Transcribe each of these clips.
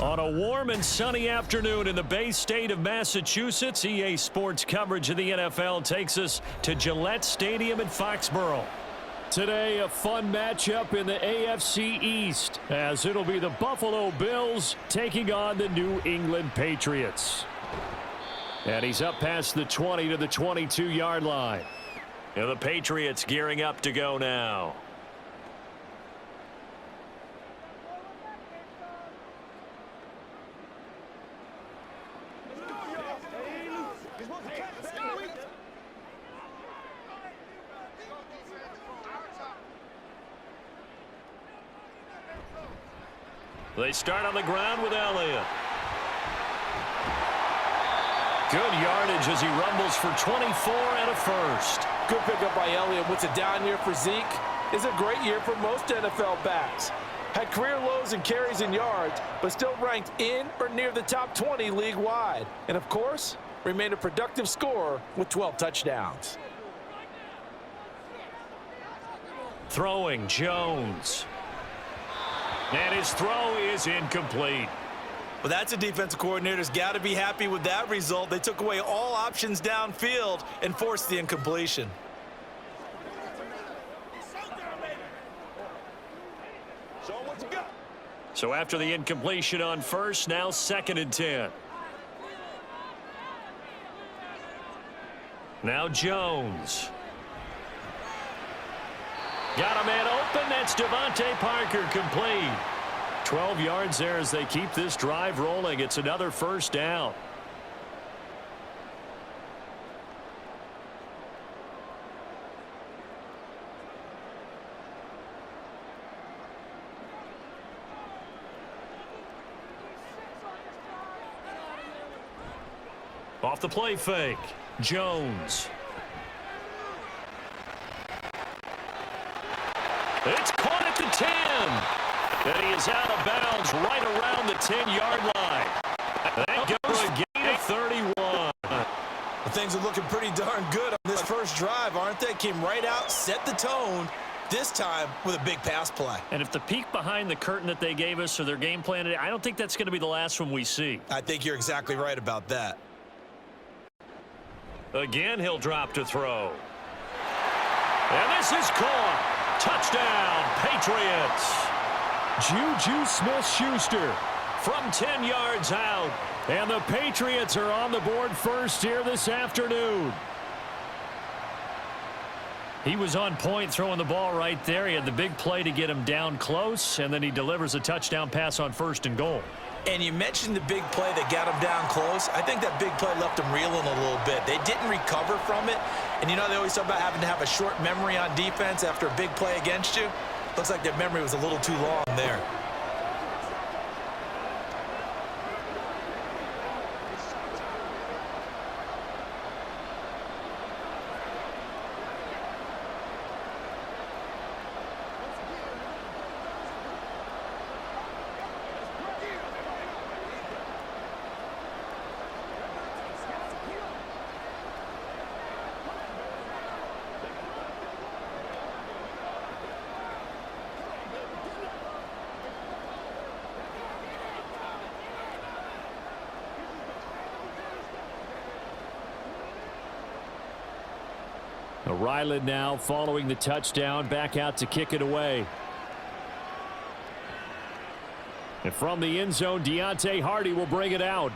On a warm and sunny afternoon in the Bay State of Massachusetts, EA Sports coverage of the NFL takes us to Gillette Stadium in Foxborough. Today, a fun matchup in the AFC East, as it'll be the Buffalo Bills taking on the New England Patriots. And he's up past the 20 to the 22-yard line. And the Patriots gearing up to go now. They start on the ground with Elliott. Good yardage as he rumbles for 24 and a first. Good pickup by Elliott. What's a down year for Zeke? Is a great year for most NFL backs. Had career lows in carries and yards, but still ranked in or near the top 20 league-wide. And, of course, remained a productive scorer with 12 touchdowns. Throwing Jones. And his throw is incomplete. Well, that's a defensive coordinator's got to be happy with that result. They took away all options downfield and forced the incompletion. So after the incompletion on first, now 2nd and 10. Now Jones. Got a man open. That's Devontae Parker, complete. 12 yards there as they keep this drive rolling. It's another first down. Off the play fake, Jones. It's caught at the 10. And he is out of bounds right around the 10-yard line. That goes for a gain of 31. Well, things are looking pretty darn good on this first drive, aren't they? Came right out, set the tone, this time with a big pass play. And if the peek behind the curtain that they gave us or their game plan today, I don't think that's going to be the last one we see. I think you're exactly right about that. Again, he'll drop to throw. And this is caught. Touchdown, Patriots. Juju Smith-Schuster from 10 yards out. And the Patriots are on the board first here this afternoon. He was on point throwing the ball right there. He had the big play to get him down close, and then he delivers a touchdown pass on 1st and goal. And you mentioned the big play that got him down close. I think that big play left him reeling a little bit. They didn't recover from it. And, you know, they always talk about having to have a short memory on defense after a big play against you. Looks like their memory was a little too long there. Ryland now following the touchdown, back out to kick it away. And from the end zone, Deontay Hardy will bring it out.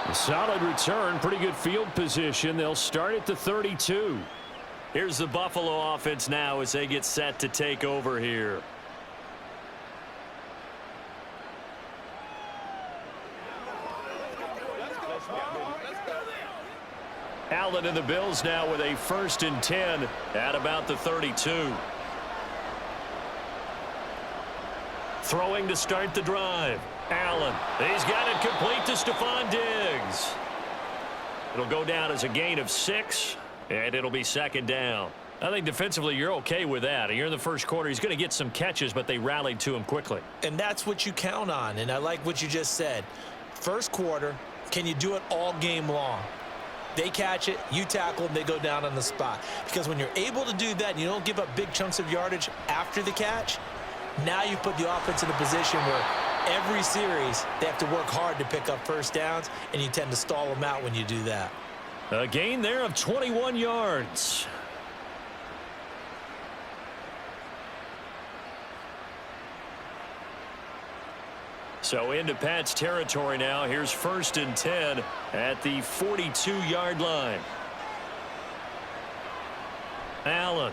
A solid return, pretty good field position. They'll start at the 32. Here's the Buffalo offense now as they get set to take over here. Allen and the Bills now with a 1st and 10 at about the 32. Throwing to start the drive. Allen. He's got it complete to Stephon Diggs. It'll go down as a gain of 6, and it'll be 2nd down. I think defensively you're okay with that. You're in the first quarter. He's going to get some catches, but they rallied to him quickly. And that's what you count on, and I like what you just said. First quarter, can you do it all game long? They catch it, you tackle them, they go down on the spot. Because when you're able to do that and you don't give up big chunks of yardage after the catch, Now you put the offense in a position where every series they have to work hard to pick up first downs, and you tend to stall them out when you do that. A gain there of 21 yards. So into Pat's territory now. Here's 1st and 10 at the 42-yard line. Allen.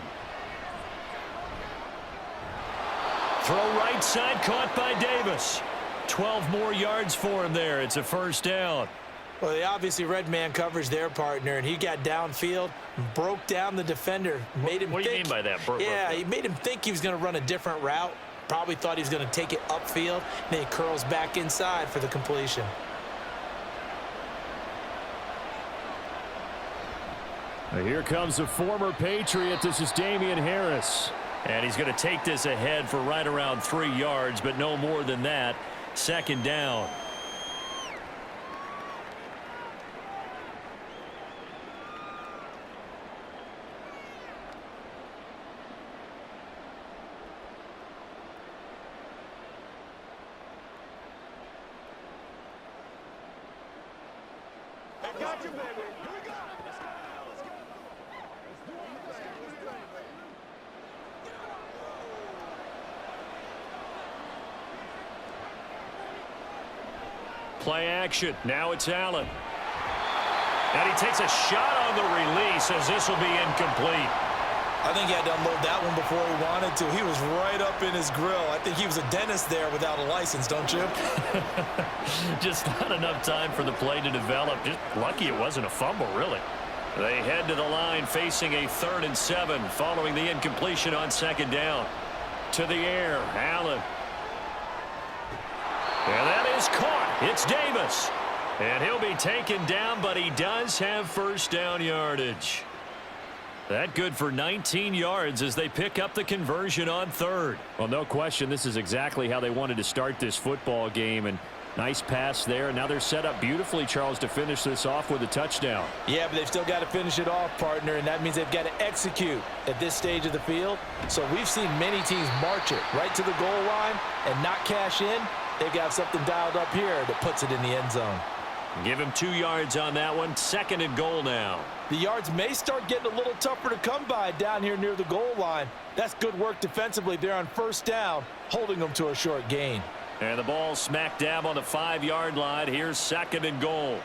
Throw right side, caught by Davis. 12 more yards for him there. It's a first down. Well, they obviously read man coverage there, partner, and he got downfield, broke down the defender, made him What do you think. mean by that? Yeah, he made him think he was going to run a different route. Probably thought he was going to take it upfield. Then he curls back inside for the completion. Here comes a former Patriot. This is Damian Harris. And he's going to take this ahead for right around 3 yards, but no more than that. 2nd down. Got you, baby. Here we go. Play action. Now it's Allen. And he takes a shot on the release as this will be incomplete. I think he had to unload that one before he wanted to. He was right up in his grill. I think he was a dentist there without a license, don't you? Just not enough time for the play to develop. Just lucky it wasn't a fumble, really. They head to the line facing a 3rd and 7 following the incompletion on 2nd down. To the air, Allen. And that is caught. It's Davis. And he'll be taken down, but he does have first down yardage. That good for 19 yards as they pick up the conversion on 3rd. Well, no question, this is exactly how they wanted to start this football game. And nice pass there. Now they're set up beautifully, Charles, to finish this off with a touchdown. Yeah, but they've still got to finish it off, partner, and that means they've got to execute at this stage of the field. So we've seen many teams march it right to the goal line and not cash in. They've got something dialed up here that puts it in the end zone. Give him 2 yards on that one. 2nd and goal now. The yards may start getting a little tougher to come by down here near the goal line. That's good work defensively there on 1st down, holding them to a short gain. And the ball smack dab on the 5-yard line. Here's 2nd and goal.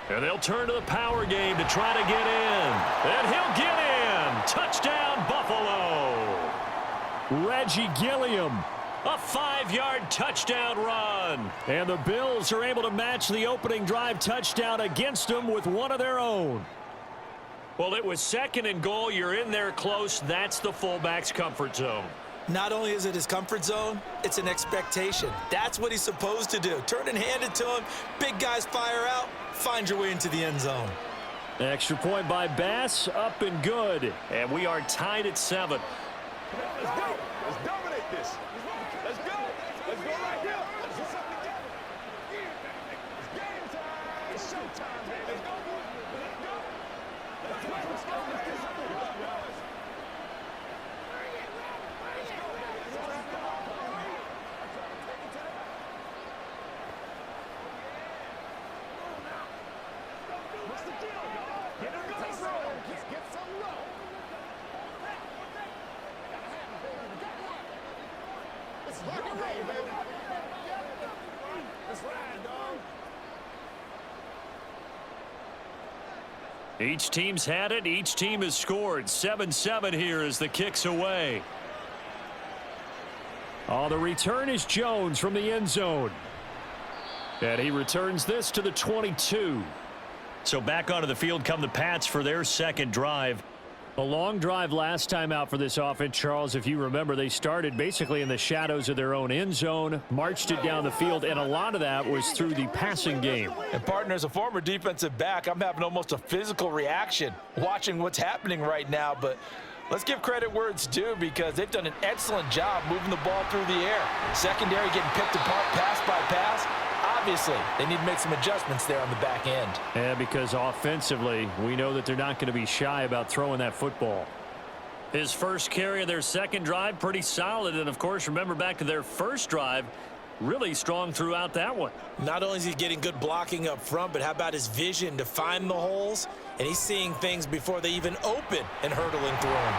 And they'll turn to the power game to try to get in. And he'll get in. Touchdown, Buffalo. Reggie Gilliam. A 5-yard touchdown run. And the Bills are able to match the opening drive touchdown against them with one of their own. Well, it was 2nd and goal. You're in there close. That's the fullback's comfort zone. Not only is it his comfort zone, it's an expectation. That's what he's supposed to do. Turn and hand it to him. Big guys fire out. Find your way into the end zone. Extra point by Bass. Up and good. And we are tied at 7. Let's go. Let's dominate this. Let's go. Let's go right here. Let's do something together. It's game time. It's showtime, man. Let's go. Let's go. Let's go. Let's go. Let's do something. What's the deal, y'all? Get him going. Get some low. Let's rock and roll, baby. Let's ride, dog. Each team's had it. Each team has scored. 7-7 here as the kick's away. Oh, the return is Jones from the end zone. And he returns this to the 22. So back onto the field come the Pats for their 2nd drive. A long drive last time out for this offense, Charles. If you remember, they started basically in the shadows of their own end zone, marched it down the field, and a lot of that was through the passing game. And, partner, as a former defensive back, I'm having almost a physical reaction watching what's happening right now. But let's give credit where it's due because they've done an excellent job moving the ball through the air. Secondary getting picked apart pass by pass. Obviously, they need to make some adjustments there on the back end. Yeah, because offensively, we know that they're not going to be shy about throwing that football. His first carry of their second drive, pretty solid. And, of course, remember back to their first drive, really strong throughout that one. Not only is he getting good blocking up front, but how about his vision to find the holes? And he's seeing things before they even open and hurtling through them.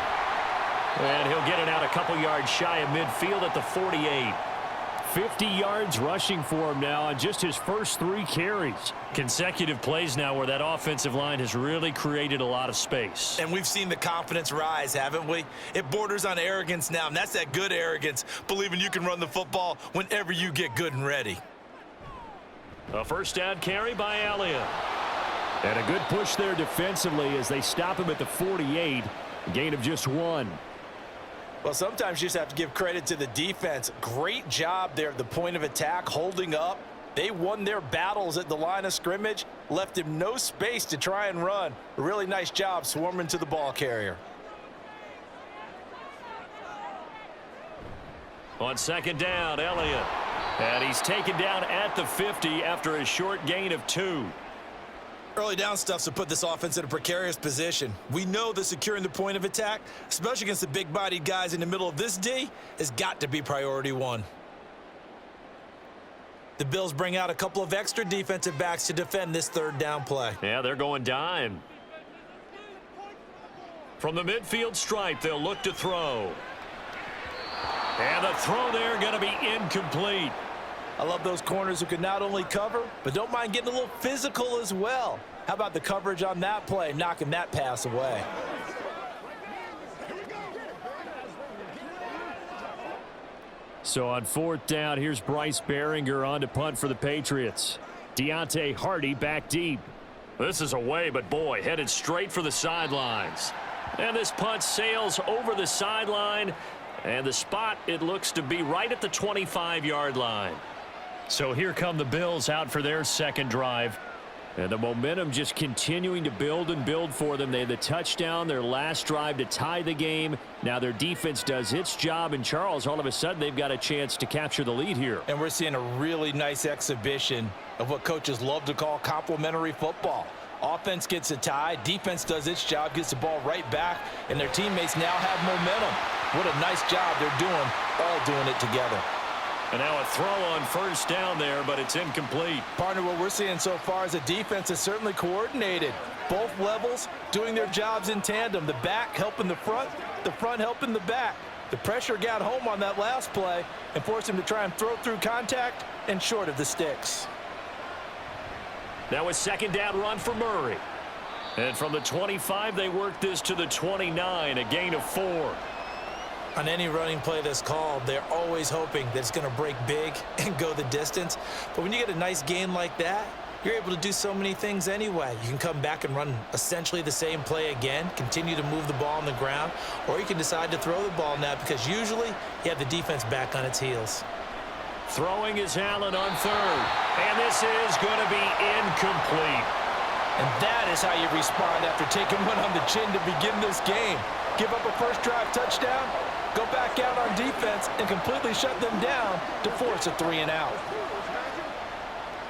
And he'll get it out a couple yards shy of midfield at the 48. 50 yards rushing for him now on just his first 3 carries. Consecutive plays now where that offensive line has really created a lot of space. And we've seen the confidence rise, haven't we? It borders on arrogance now, and that's that good arrogance, believing you can run the football whenever you get good and ready. A first down carry by Elliott. And a good push there defensively as they stop him at the 48. A gain of just 1. Well, sometimes you just have to give credit to the defense. Great job there at the point of attack, holding up. They won their battles at the line of scrimmage, left him no space to try and run. A really nice job swarming to the ball carrier. On second down, Elliott. And he's taken down at the 50 after a short gain of 2. Early down stuff's to put this offense in a precarious position. We know that securing the point of attack, especially against the big-bodied guys in the middle of this D, has got to be priority 1. The Bills bring out a couple of extra defensive backs to defend this third down play. Yeah, they're going dime. From the midfield stripe, they'll look to throw. And the throw there going to be incomplete. I love those corners who can not only cover, but don't mind getting a little physical as well. How about the coverage on that play, knocking that pass away? So on fourth down, here's Bryce Behringer on to punt for the Patriots. Deontay Hardy back deep. This is away, but boy, headed straight for the sidelines. And this punt sails over the sideline. And the spot, it looks to be right at the 25-yard line. So here come the Bills out for their second drive. And the momentum just continuing to build and build for them. They had the touchdown, their last drive to tie the game. Now their defense does its job. And Charles, all of a sudden, they've got a chance to capture the lead here. And we're seeing a really nice exhibition of what coaches love to call complementary football. Offense gets a tie, defense does its job, gets the ball right back, and their teammates now have momentum. What a nice job they're doing, all doing it together. And now a throw on first down there, but it's incomplete. Partner, what we're seeing so far is the defense is certainly coordinated. Both levels doing their jobs in tandem. The back helping the front helping the back. The pressure got home on that last play and forced him to try and throw through contact and short of the sticks. Now a second down run for Murray. And from the 25, they work this to the 29, a gain of 4. On any running play that's called, they're always hoping that it's going to break big and go the distance. But when you get a nice gain like that, you're able to do so many things anyway. You can come back and run essentially the same play again, continue to move the ball on the ground, or you can decide to throw the ball now because usually you have the defense back on its heels. Throwing is Allen on third. And this is going to be incomplete. And that is how you respond after taking one on the chin to begin this game. Give up a first drive touchdown, go back out on defense, and completely shut them down to force a 3-and-out.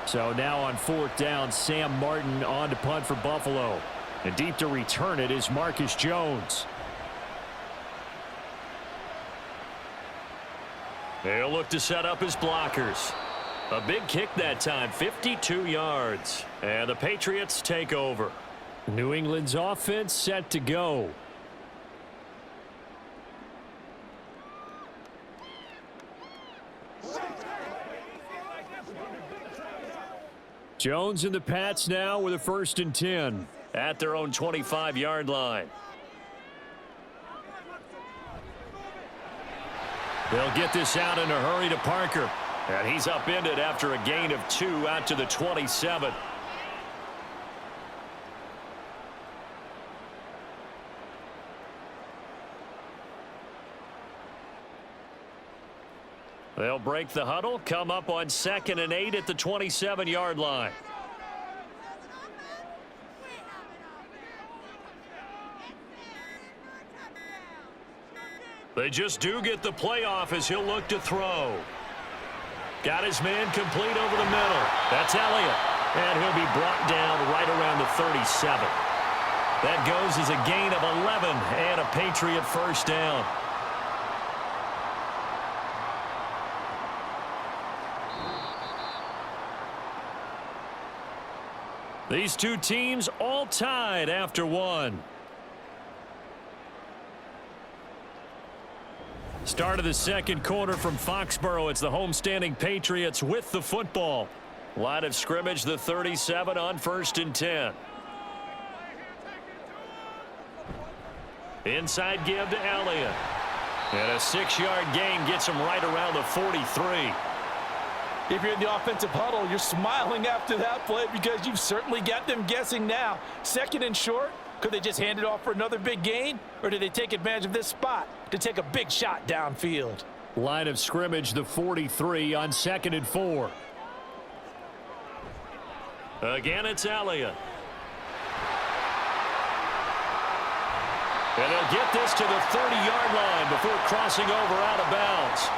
So now on fourth down, Sam Martin on to punt for Buffalo. And deep to return it is Marcus Jones. They'll look to set up his blockers. A big kick that time, 52 yards. And the Patriots take over. New England's offense set to go. Jones and the Pats now with a 1st and 10 at their own 25-yard line. They'll get this out in a hurry to Parker. And he's upended after a gain of 2 out to the 27. They'll break the huddle, come up on 2nd and 8 at the 27-yard line. They just do get the playoff as he'll look to throw. Got his man complete over the middle. That's Elliott. And he'll be brought down right around the 37. That goes as a gain of 11 and a Patriot first down. These two teams all tied after one. Start of the second quarter from Foxborough. It's the homestanding Patriots with the football. Line of scrimmage, the 37 on 1st and 10. Inside give to Elliott. And a 6-yard gain gets him right around the 43. If you're in the offensive huddle, you're smiling after that play because you've certainly got them guessing now. 2nd and short, could they just hand it off for another big gain? Or did they take advantage of this spot to take a big shot downfield? Line of scrimmage, the 43 on 2nd and 4. Again, it's Elliott. And they'll get this to the 30-yard line before crossing over out of bounds.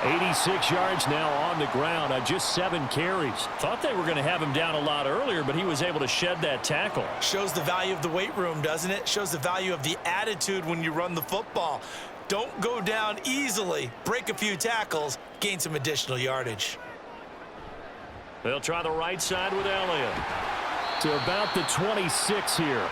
86 yards now on the ground on just 7 carries. Thought they were going to have him down a lot earlier, but he was able to shed that tackle. Shows the value of the weight room, doesn't it? Shows the value of the attitude when you run the football. Don't go down easily. Break a few tackles. Gain some additional yardage. They'll try the right side with Elliott. To about the 26 here.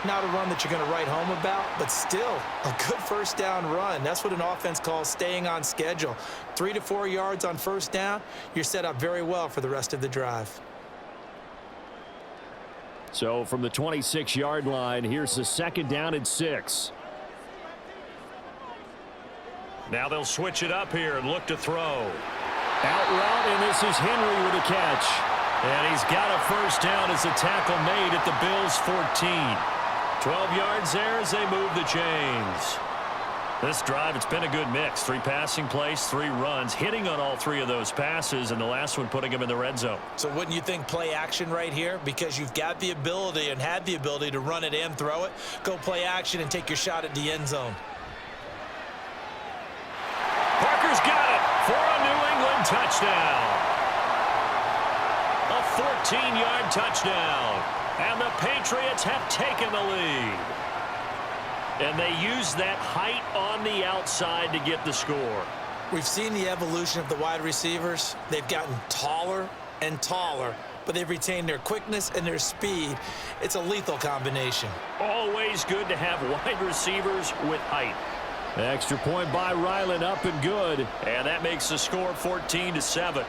Not a run that you're going to write home about, but still a good first down run. That's what an offense calls staying on schedule. 3 to 4 yards on first down, you're set up very well for the rest of the drive. So from the 26-yard line, here's the 2nd down and 6. Now they'll switch it up here and look to throw. Out route, and this is Henry with a catch. And he's got a first down as the tackle made at the Bills' 14. 12 yards there as they move the chains. This drive, it's been a good mix. 3 passing plays, 3 runs, hitting on all 3 of those passes, and the last one putting him in the red zone. So wouldn't you think play action right here? Because you've got the ability and had the ability to run it and throw it. Go play action and take your shot at the end zone. Parker's got it for a New England touchdown. A 14-yard touchdown. And the Patriots have taken the lead. And they use that height on the outside to get the score. We've seen the evolution of the wide receivers. They've gotten taller and taller, but they've retained their quickness and their speed. It's a lethal combination. Always good to have wide receivers with height. Extra point by Ryland, up and good. And that makes the score 14-7.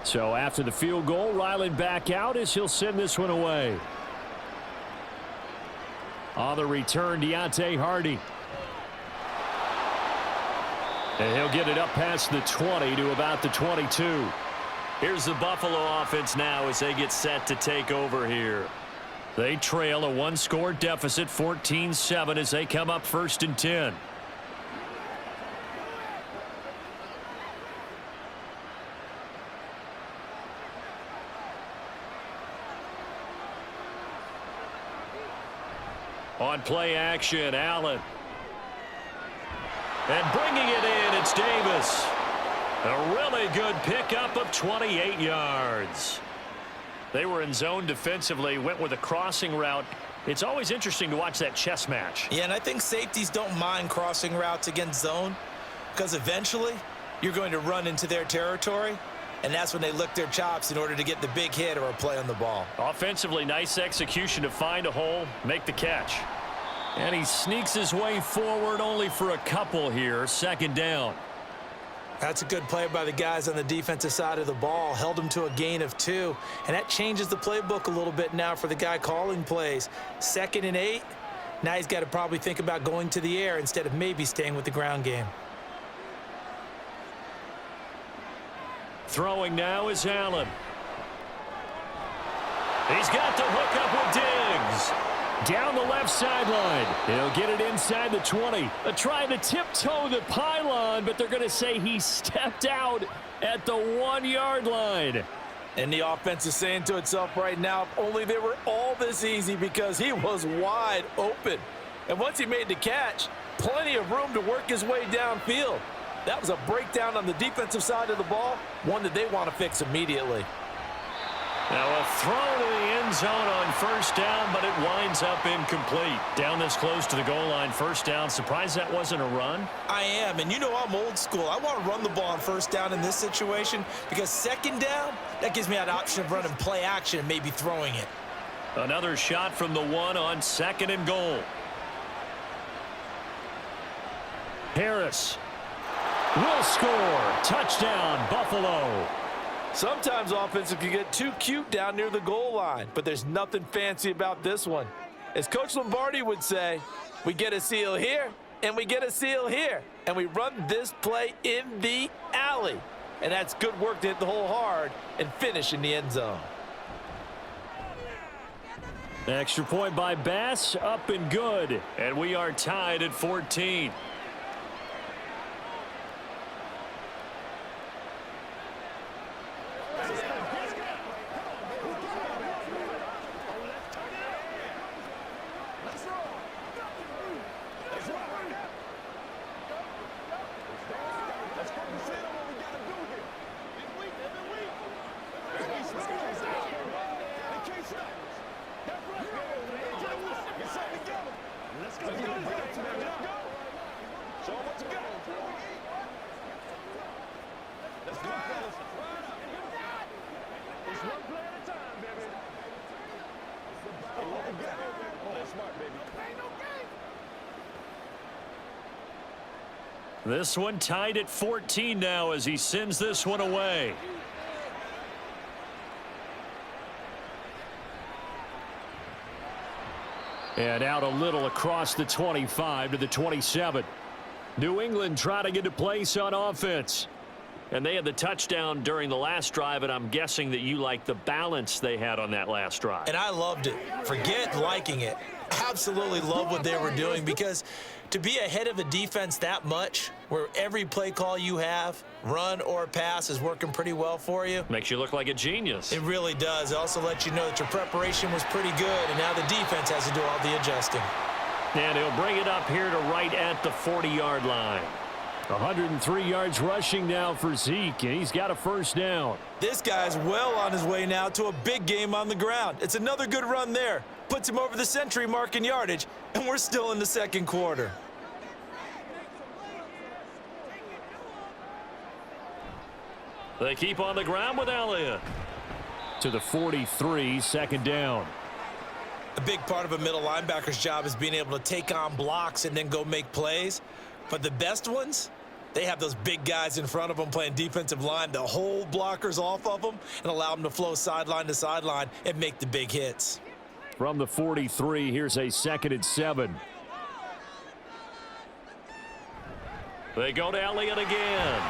So after the field goal, Ryland back out as he'll send this one away. On the return, Deontay Hardy. And he'll get it up past the 20 to about the 22. Here's the Buffalo offense now as they get set to take over here. They trail a 1-score deficit, 14-7, as they come up 1st and 10. On play action, Allen. And bringing it in, it's Davis. A really good pickup of 28 yards. They were in zone defensively, went with a crossing route. It's always interesting to watch that chess match. Yeah, and I think safeties don't mind crossing routes against zone because eventually you're going to run into their territory, and that's when they lick their chops in order to get the big hit or a play on the ball. Offensively, nice execution to find a hole, make the catch. And he sneaks his way forward only for a couple here. 2nd down. That's a good play by the guys on the defensive side of the ball. Held him to a gain of 2. And that changes the playbook a little bit now for the guy calling plays. 2nd and 8. Now he's got to probably think about going to the air instead of maybe staying with the ground game. Throwing now is Allen. He's got the hook up with Diggs. Down the left sideline. He'll get it inside the 20. Trying to tiptoe the pylon, but they're going to say he stepped out at the 1-yard line. And the offense is saying to itself right now, if only they were all this easy, because he was wide open. And once he made the catch, plenty of room to work his way downfield. That was a breakdown on the defensive side of the ball, one that they want to fix immediately. Now a throw to the end zone on first down, but it winds up incomplete. Down this close to the goal line, first down. Surprised that wasn't a run? I am, and you know I'm old school. I want to run the ball on first down in this situation because second down, that gives me that option of running play action and maybe throwing it. Another shot from the 1 on 2nd and goal. Harris will score. Touchdown, Buffalo. Sometimes offenses can get too cute down near the goal line, but there's nothing fancy about this one. As Coach Lombardi would say, we get a seal here, and we get a seal here, and we run this play in the alley. And that's good work to hit the hole hard and finish in the end zone. Extra point by Bass, up and good. And we are tied at 14. This one tied at 14 now as he sends this one away. And out a little across the 25 to the 27. New England trying to get a place on offense. And they had the touchdown during the last drive, and I'm guessing that you like the balance they had on that last drive. And I loved it. Forget liking it. Absolutely love what they were doing, because to be ahead of a defense that much, where every play call you have, run or pass, is working pretty well for you. Makes you look like a genius. It really does. It also lets you know that your preparation was pretty good, and now the defense has to do all the adjusting. And he'll bring it up here to right at the 40-yard line. 103 yards rushing now for Zeke, and he's got a first down. This guy's well on his way now to a big game on the ground. It's another good run there. Puts him over the century mark in yardage, and we're still in the second quarter. They keep on the ground with Elliott. To the 43, second down. A big part of a middle linebacker's job is being able to take on blocks and then go make plays. But the best ones, they have those big guys in front of them playing defensive line to hold blockers off of them and allow them to flow sideline to sideline and make the big hits. From the 43, here's a 2nd and 7. They go to Elliott again.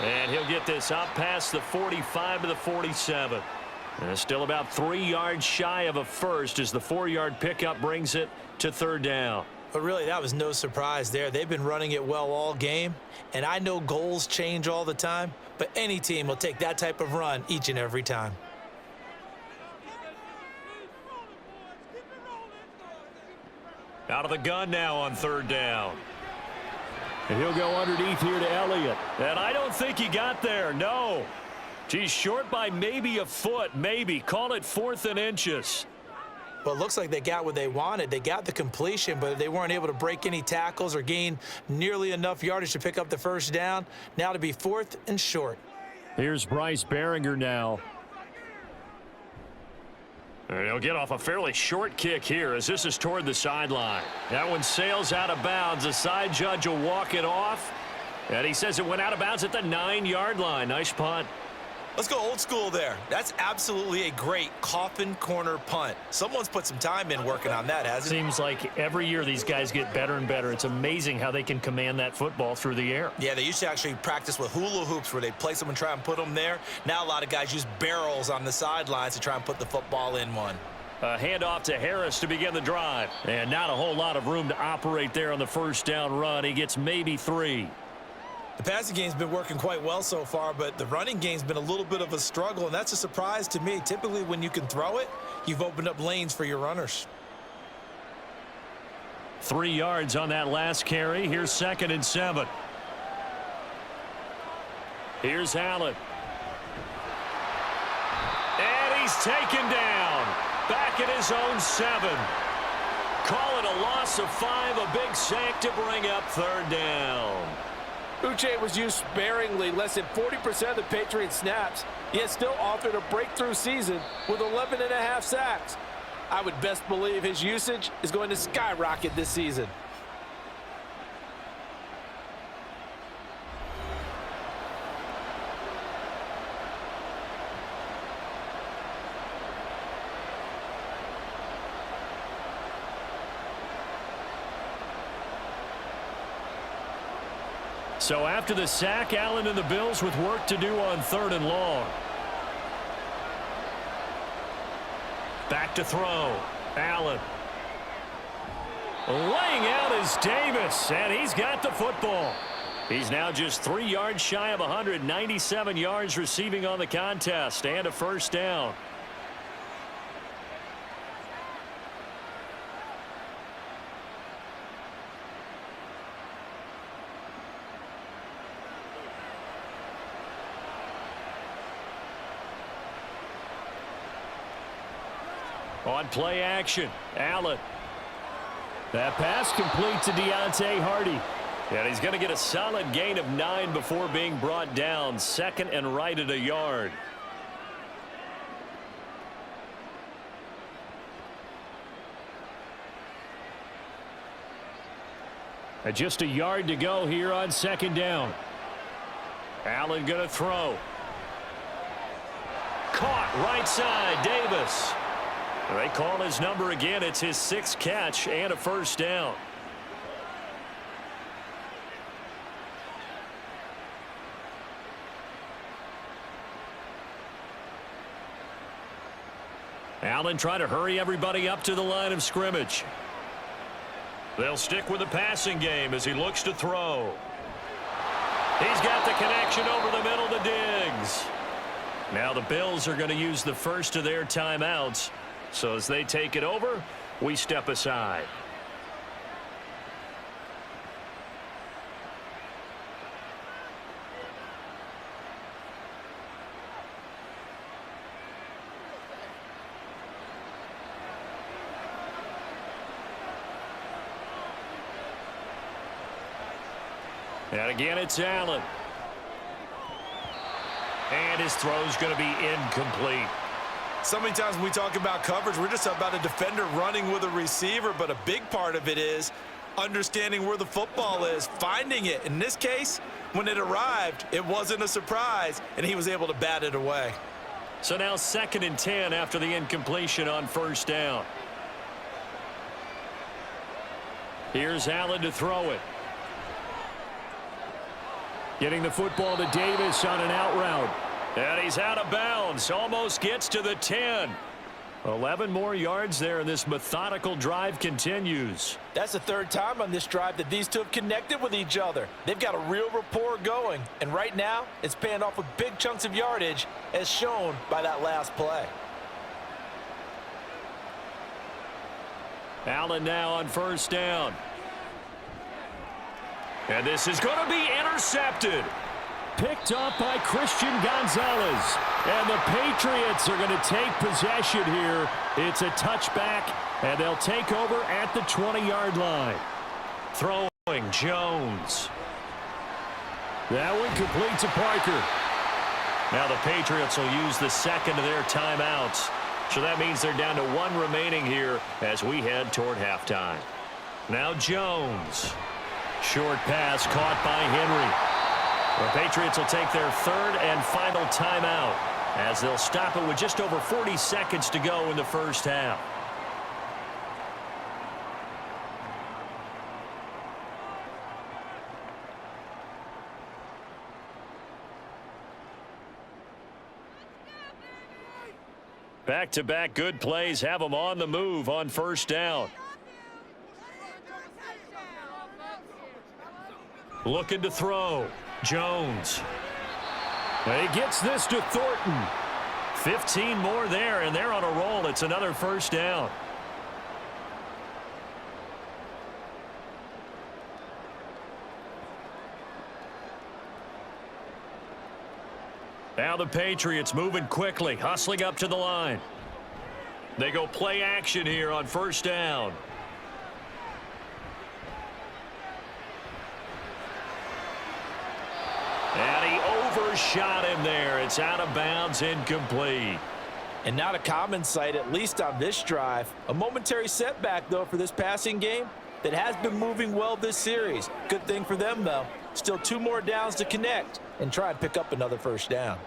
And he'll get this up past the 45 to the 47. And still about 3 yards shy of a first as the 4-yard pickup brings it to third down. But really, that was no surprise there. They've been running it well all game. And I know goals change all the time, but any team will take that type of run each and every time. Out of the gun now on third down. And he'll go underneath here to Elliott. And I don't think he got there, no. He's short by maybe a foot, maybe. Call it 4th and inches. Well, it looks like they got what they wanted. They got the completion, but they weren't able to break any tackles or gain nearly enough yardage to pick up the first down. Now to be 4th and short. Here's Bryce Behringer now. And he'll get off a fairly short kick here as this is toward the sideline. That one sails out of bounds. The side judge will walk it off. And he says it went out of bounds at the 9-yard line. Nice punt. Let's go old school there. That's absolutely a great coffin corner punt. Someone's put some time in working on that, hasn't it? Seems like every year these guys get better and better. It's amazing how they can command that football through the air. Yeah, they used to actually practice with hula hoops where they place them and try and put them there. Now a lot of guys use barrels on the sidelines to try and put the football in one. A handoff to Harris to begin the drive. And not a whole lot of room to operate there on the first down run. He gets maybe 3. The passing game's been working quite well so far, but the running game's been a little bit of a struggle, and that's a surprise to me. Typically, when you can throw it, you've opened up lanes for your runners. 3 yards on that last carry. Here's 2nd and 7. Here's Allen. And he's taken down. Back at his own 7. Call it a loss of 5, a big sack to bring up 3rd down. Uche was used sparingly, less than 40% of the Patriots snaps, yet still authored a breakthrough season with 11.5 sacks. I would best believe his usage is going to skyrocket this season. So after the sack, Allen and the Bills with work to do on 3rd and long. Back to throw. Allen. Laying out is Davis, and he's got the football. He's now just 3 yards shy of 197 yards receiving on the contest, and a first down. On play action, Allen. That pass complete to Deontay Hardy. And he's going to get a solid gain of 9 before being brought down. 2nd and right at 1 yard. And just 1 yard to go here on 2nd down. Allen going to throw. Caught right side, Davis. They call his number again. It's his 6th catch and a first down. Allen trying to hurry everybody up to the line of scrimmage. They'll stick with the passing game as he looks to throw. He's got the connection over the middle to Diggs. Now the Bills are going to use the first of their timeouts. So as they take it over, we step aside. And again, it's Allen. And his throw's going to be incomplete. So many times when we talk about coverage, we're just about a defender running with a receiver, but a big part of it is understanding where the football is, finding it. In this case, when it arrived, it wasn't a surprise, and he was able to bat it away. So now 2nd and 10 after the incompletion on first down. Here's Allen to throw it. Getting the football to Davis on an out route. And he's out of bounds. Almost gets to the 10. 11 more yards there, and this methodical drive continues. That's the 3rd time on this drive that these two have connected with each other. They've got a real rapport going. And right now, it's paying off with big chunks of yardage, as shown by that last play. Allen now on first down. And this is going to be intercepted. Picked up by Christian Gonzalez. And the Patriots are going to take possession here. It's a touchback, and they'll take over at the 20-yard line. Throwing Jones. That one complete to Parker. Now the Patriots will use the 2nd of their timeouts. So that means they're down to 1 remaining here as we head toward halftime. Now Jones. Short pass caught by Henry. The Patriots will take their third and final timeout as they'll stop it with just over 40 seconds to go in the first half. Back-to-back good plays have them on the move on first down. Looking to throw. Jones. He gets this to Thornton. 15 more there, and they're on a roll. It's another first down. Now the Patriots moving quickly, hustling up to the line. They go play action here on first down. And he overshot him there. It's out of bounds, incomplete. And not a common sight, at least on this drive. A momentary setback, though, for this passing game that has been moving well this series. Good thing for them, though. Still 2 more downs to connect and try and pick up another first down.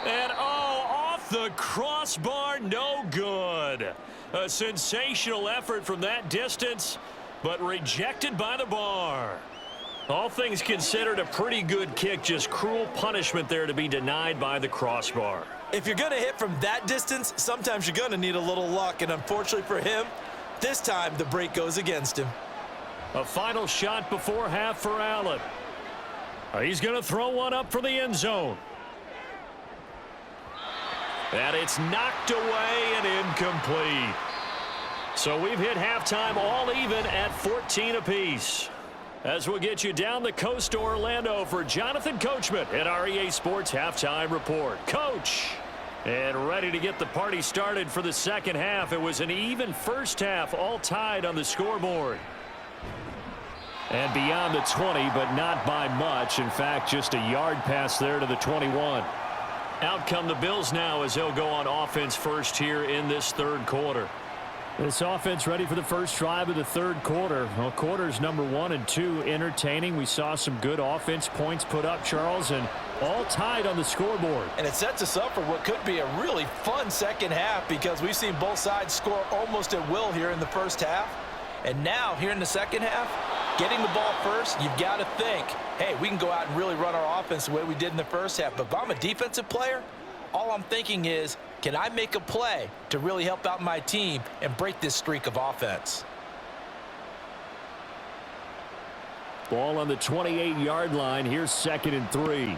And off the crossbar, no good. A sensational effort from that distance, but rejected by the bar. All things considered, a pretty good kick, just cruel punishment there to be denied by the crossbar. If you're going to hit from that distance, sometimes you're going to need a little luck, and unfortunately for him, this time the break goes against him. A final shot before half for Allen. He's going to throw one up for the end zone. And it's knocked away and incomplete. So we've hit halftime all even at 14 apiece. As we'll get you down the coast to Orlando for Jonathan Coachman at our EA Sports Halftime Report. Coach, and ready to get the party started for the second half. It was an even first half, all tied on the scoreboard. And beyond the 20, but not by much. In fact, just a yard pass there to the 21. Out come the Bills now as they'll go on offense first here in this third quarter. This offense ready for the first drive of the third quarter. Well, quarters number 1 and 2 entertaining. We saw some good offense points put up, Charles, and all tied on the scoreboard. And it sets us up for what could be a really fun second half because we've seen both sides score almost at will here in the first half. And now, here in the second half, getting the ball first, you've got to think, hey, we can go out and really run our offense the way we did in the first half. But if I'm a defensive player, all I'm thinking is, can I make a play to really help out my team and break this streak of offense? Ball on the 28-yard line. Here's 2nd and 3.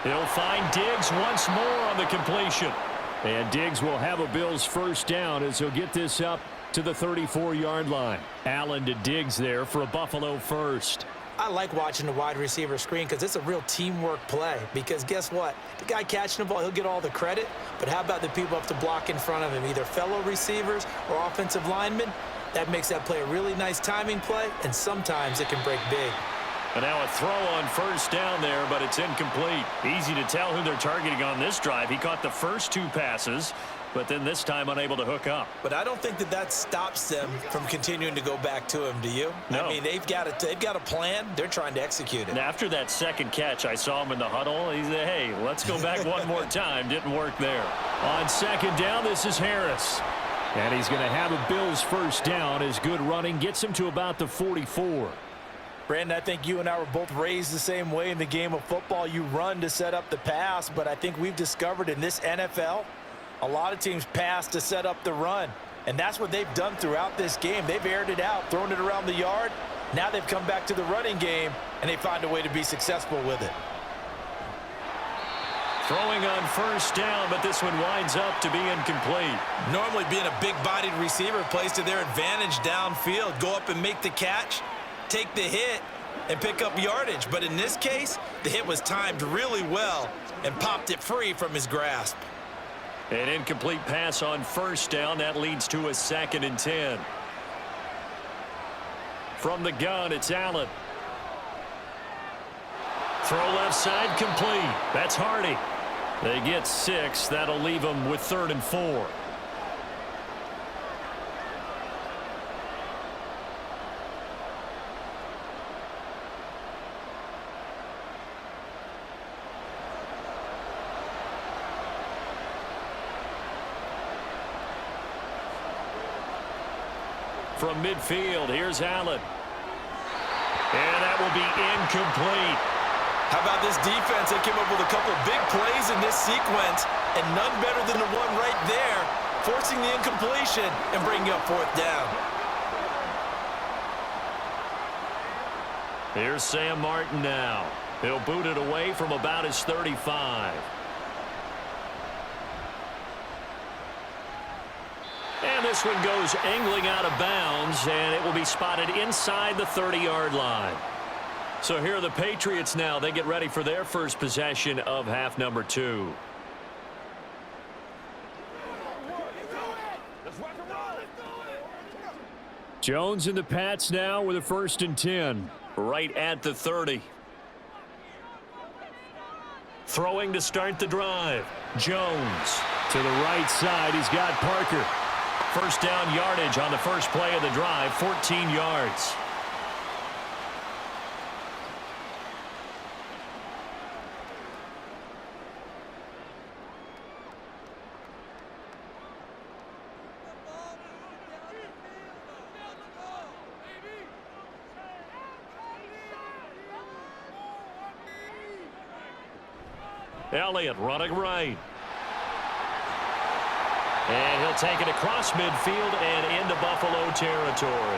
He'll find Diggs once more on the completion. And Diggs will have a Bills first down as he'll get this up to the 34-yard line. Allen to Diggs there for a Buffalo first. I like watching the wide receiver screen because it's a real teamwork play. Because guess what? The guy catching the ball, he'll get all the credit. But how about the people up to block in front of him, either fellow receivers or offensive linemen? That makes that play a really nice timing play, and sometimes it can break big. And now a throw on first down there, but it's incomplete. Easy to tell who they're targeting on this drive. He caught the first 2 passes, but then this time unable to hook up. But I don't think that stops them from continuing to go back to him, do you? No. I mean, they've got a plan. They're trying to execute it. And after that second catch, I saw him in the huddle. He said, hey, let's go back one more time. Didn't work there. On second down, this is Harris. And he's going to have a Bills first down. His good running gets him to about the 44. Brandon, I think you and I were both raised the same way in the game of football. You run to set up the pass, but I think we've discovered in this NFL, a lot of teams pass to set up the run. And that's what they've done throughout this game. They've aired it out, thrown it around the yard. Now they've come back to the running game, and they find a way to be successful with it. Throwing on first down, but this one winds up to be incomplete. Normally being a big-bodied receiver plays to their advantage downfield. Go up and make the catch, take the hit, and pick up yardage. But in this case, the hit was timed really well and popped it free from his grasp. An incomplete pass on first down. That leads to a 2nd and 10. From the gun, it's Allen. Throw left side complete. That's Hardy. They get 6. That'll leave them with 3rd and 4. From midfield, here's Allen. And that will be incomplete. How about this defense? They came up with a couple big plays in this sequence, and none better than the one right there, forcing the incompletion and bringing up 4th down. Here's Sam Martin now. He'll boot it away from about his 35. And this one goes angling out of bounds, and it will be spotted inside the 30-yard line. So here are the Patriots now. They get ready for their first possession of half number 2. Jones and the Pats now with a 1st and 10. Right at the 30. Throwing to start the drive. Jones to the right side. He's got Parker. First down yardage on the first play of the drive, 14 yards. Elliott running right. And he'll take it across midfield and into Buffalo territory.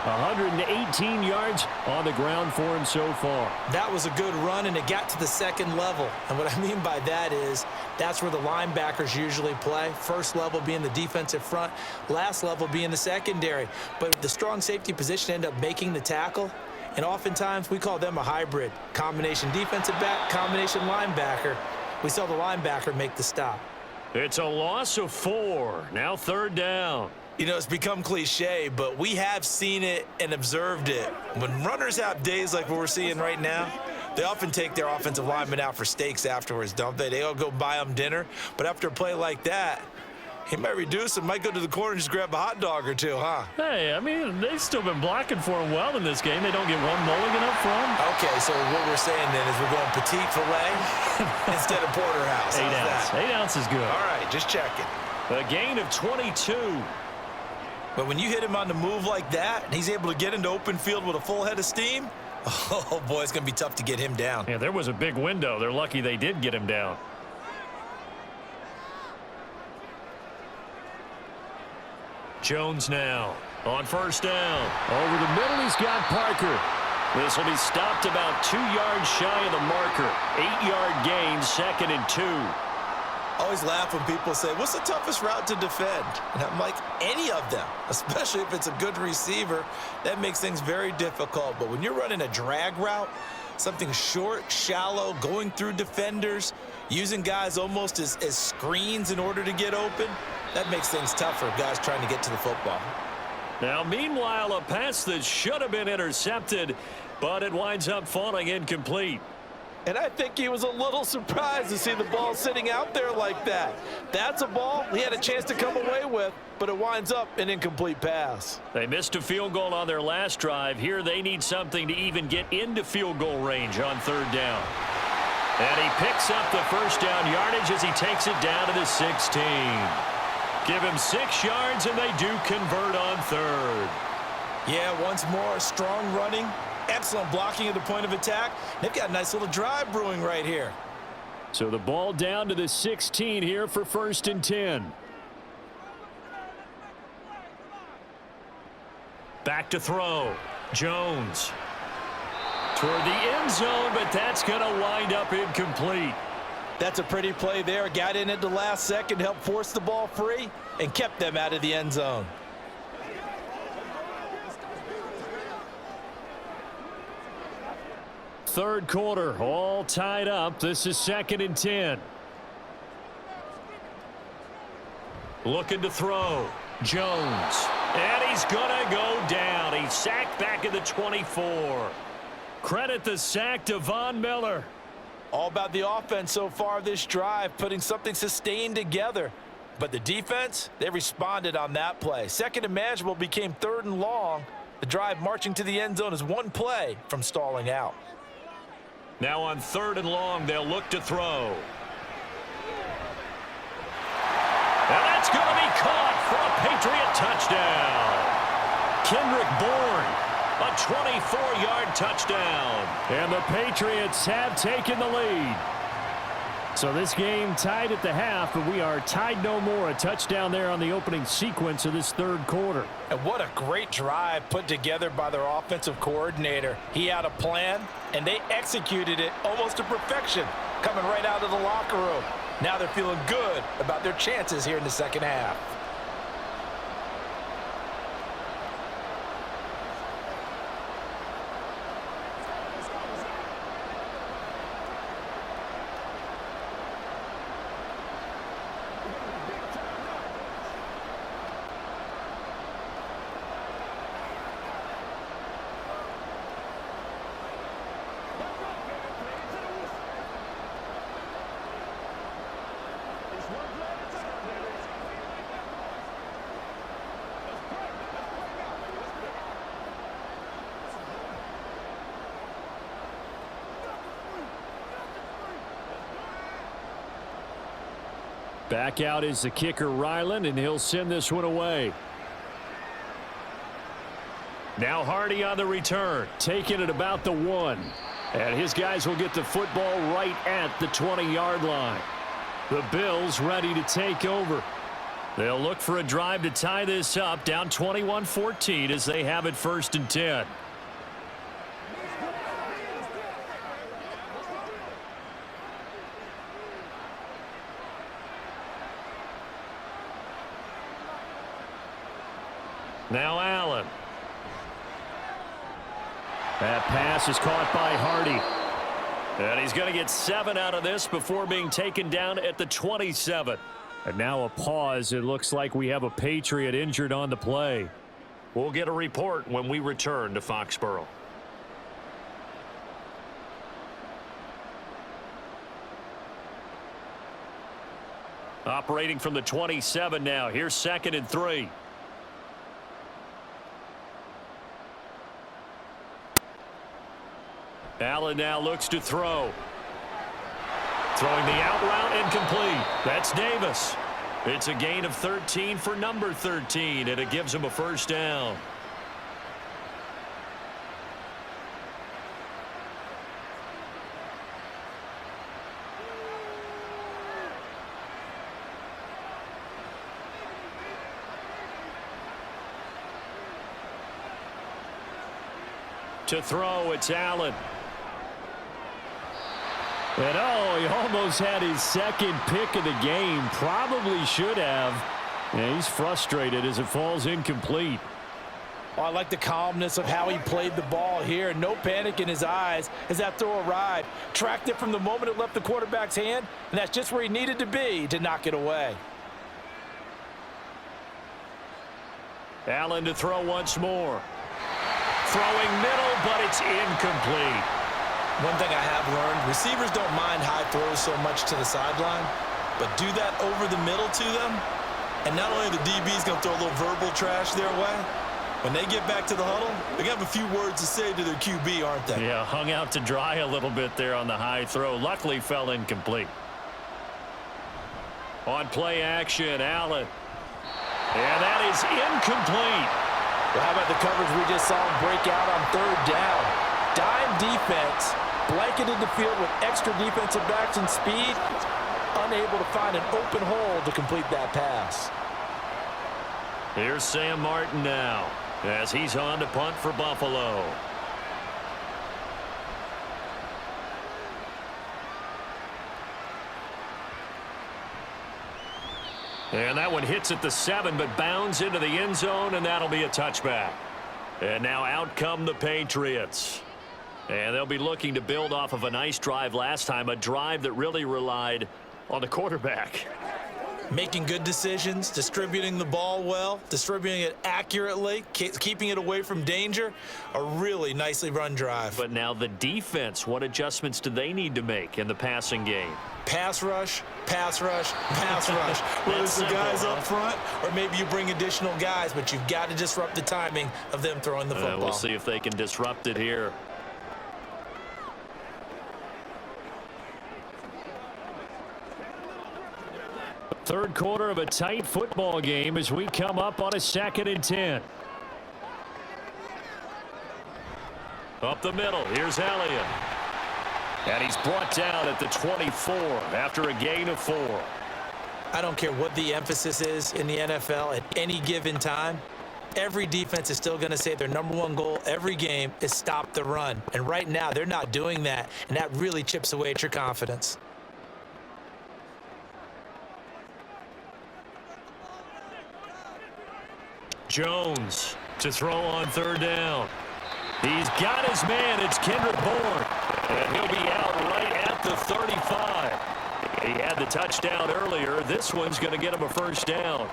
118 yards on the ground for him so far. That was a good run, and it got to the 2nd level. And what I mean by that is that's where the linebackers usually play. First level being the defensive front, last level being the secondary. But the strong safety position ended up making the tackle. And oftentimes we call them a hybrid. Combination defensive back, combination linebacker. We saw the linebacker make the stop. It's a loss of 4. Now 3rd down. You know, it's become cliche, but we have seen it and observed it. When runners have days like what we're seeing right now, they often take their offensive linemen out for steaks afterwards, don't they? They all go buy them dinner. But after a play like that, he might reduce and might go to the corner and just grab a hot dog or two, huh? Hey, I mean, they've still been blocking for him well in this game. They don't get one mulligan up for him. Okay, so what we're saying then is we're going petite filet instead of porterhouse. 8 ounce. That? 8 ounce is good. All right, just checking. A gain of 22. But when you hit him on the move like that, and he's able to get into open field with a full head of steam, oh, boy, it's going to be tough to get him down. Yeah, there was a big window. They're lucky they did get him down. Jones now on 1st down. Over the middle, he's got Parker. This will be stopped about 2 yards shy of the marker. 8-yard gain, 2nd and 2. I always laugh when people say, what's the toughest route to defend? And I'm like, any of them, especially if it's a good receiver. That makes things very difficult. But when you're running a drag route, something short, shallow, going through defenders, using guys almost as screens in order to get open, that makes things tougher, guys trying to get to the football. Now, meanwhile, a pass that should have been intercepted, but it winds up falling incomplete. And I think he was a little surprised to see the ball sitting out there like that. That's a ball he had a chance to come away with, but it winds up an incomplete pass. They missed a field goal on their last drive. Here they need something to even get into field goal range on 3rd down. And he picks up the 1st down yardage as he takes it down to the 16. Give him 6 yards, and they do convert on 3rd. Yeah, once more, strong running. Excellent blocking at the point of attack. They've got a nice little drive brewing right here. So the ball down to the 16 here for 1st and 10. Back to throw. Jones. Toward the end zone, but that's going to wind up incomplete. That's a pretty play there. Got in at the last second, helped force the ball free, and kept them out of the end zone. Third quarter, all tied up. This is 2nd and 10. Looking to throw. Jones. And he's going to go down. He's sacked back at the 24. Credit the sack to Von Miller. All about the offense so far this drive, putting something sustained together. But the defense, they responded on that play. Second and manageable became 3rd and long. The drive marching to the end zone is one play from stalling out. Now on 3rd and long, they'll look to throw. And that's going to be caught for a Patriot touchdown. Kendrick Bourne, a 24-yard touchdown. And the Patriots have taken the lead. So this game tied at the half, but we are tied no more. A touchdown there on the opening sequence of this 3rd quarter. And what a great drive put together by their offensive coordinator. He had a plan, and they executed it almost to perfection, coming right out of the locker room. Now they're feeling good about their chances here in the second half. Back out is the kicker, Ryland, and he'll send this one away. Now Hardy on the return, taking it about the 1. And his guys will get the football right at the 20-yard line. The Bills ready to take over. They'll look for a drive to tie this up, down 21-14 as they have it 1st and 10. Now Allen. That pass is caught by Hardy. And he's going to get 7 out of this before being taken down at the 27. And now a pause. It looks like we have a Patriot injured on the play. We'll get a report when we return to Foxborough. Operating from the 27 now. Here's 2nd and 3. Allen now looks to throw. Throwing the out route incomplete. That's Davis. It's a gain of 13 for number 13, and it gives him a 1st down. To throw, it's Allen. And oh, he almost had his 2nd pick of the game. Probably should have. And he's frustrated as it falls incomplete. Oh, I like the calmness of how he played the ball here. No panic in his eyes as that throw arrived. Tracked it from the moment it left the quarterback's hand, and that's just where he needed to be to knock it away. Allen to throw once more. Throwing middle, but it's incomplete. One thing I have learned, receivers don't mind high throws so much to the sideline, but do that over the middle to them, and not only are the DBs going to throw a little verbal trash their way, when they get back to the huddle, they're going to have a few words to say to their QB, aren't they? Yeah, hung out to dry a little bit there on the high throw. Luckily fell incomplete. On play action, Allen. And that is incomplete. Well, how about the coverage we just saw him break out on 3rd down? Dime defense, blanketed the field with extra defensive backs and speed, unable to find an open hole to complete that pass. Here's Sam Martin now as he's on to punt for Buffalo. And that one hits at the 7, but bounds into the end zone, and that'll be a touchback. And now out come the Patriots. And they'll be looking to build off of a nice drive last time, a drive that really relied on the quarterback. Making good decisions, distributing the ball well, distributing it accurately, keeping it away from danger. A really nicely run drive. But now the defense, what adjustments do they need to make in the passing game? Pass rush, pass rush, pass rush. Whether it's the guys up front or maybe you bring additional guys, but you've got to disrupt the timing of them throwing the football. We'll see if they can disrupt it here. Third quarter of a tight football game as we come up on a 2nd and 10. Up the middle, here's Elliott. And he's brought down at the 24 after a gain of 4. I don't care what the emphasis is in the NFL at any given time. Every defense is still going to say their #1 goal every game is stop the run. And right now, they're not doing that, and that really chips away at your confidence. Jones to throw on 3rd down. He's got his man. It's Kendrick Bourne. And he'll be out right at the 35. He had the touchdown earlier. This one's going to get him a 1st down.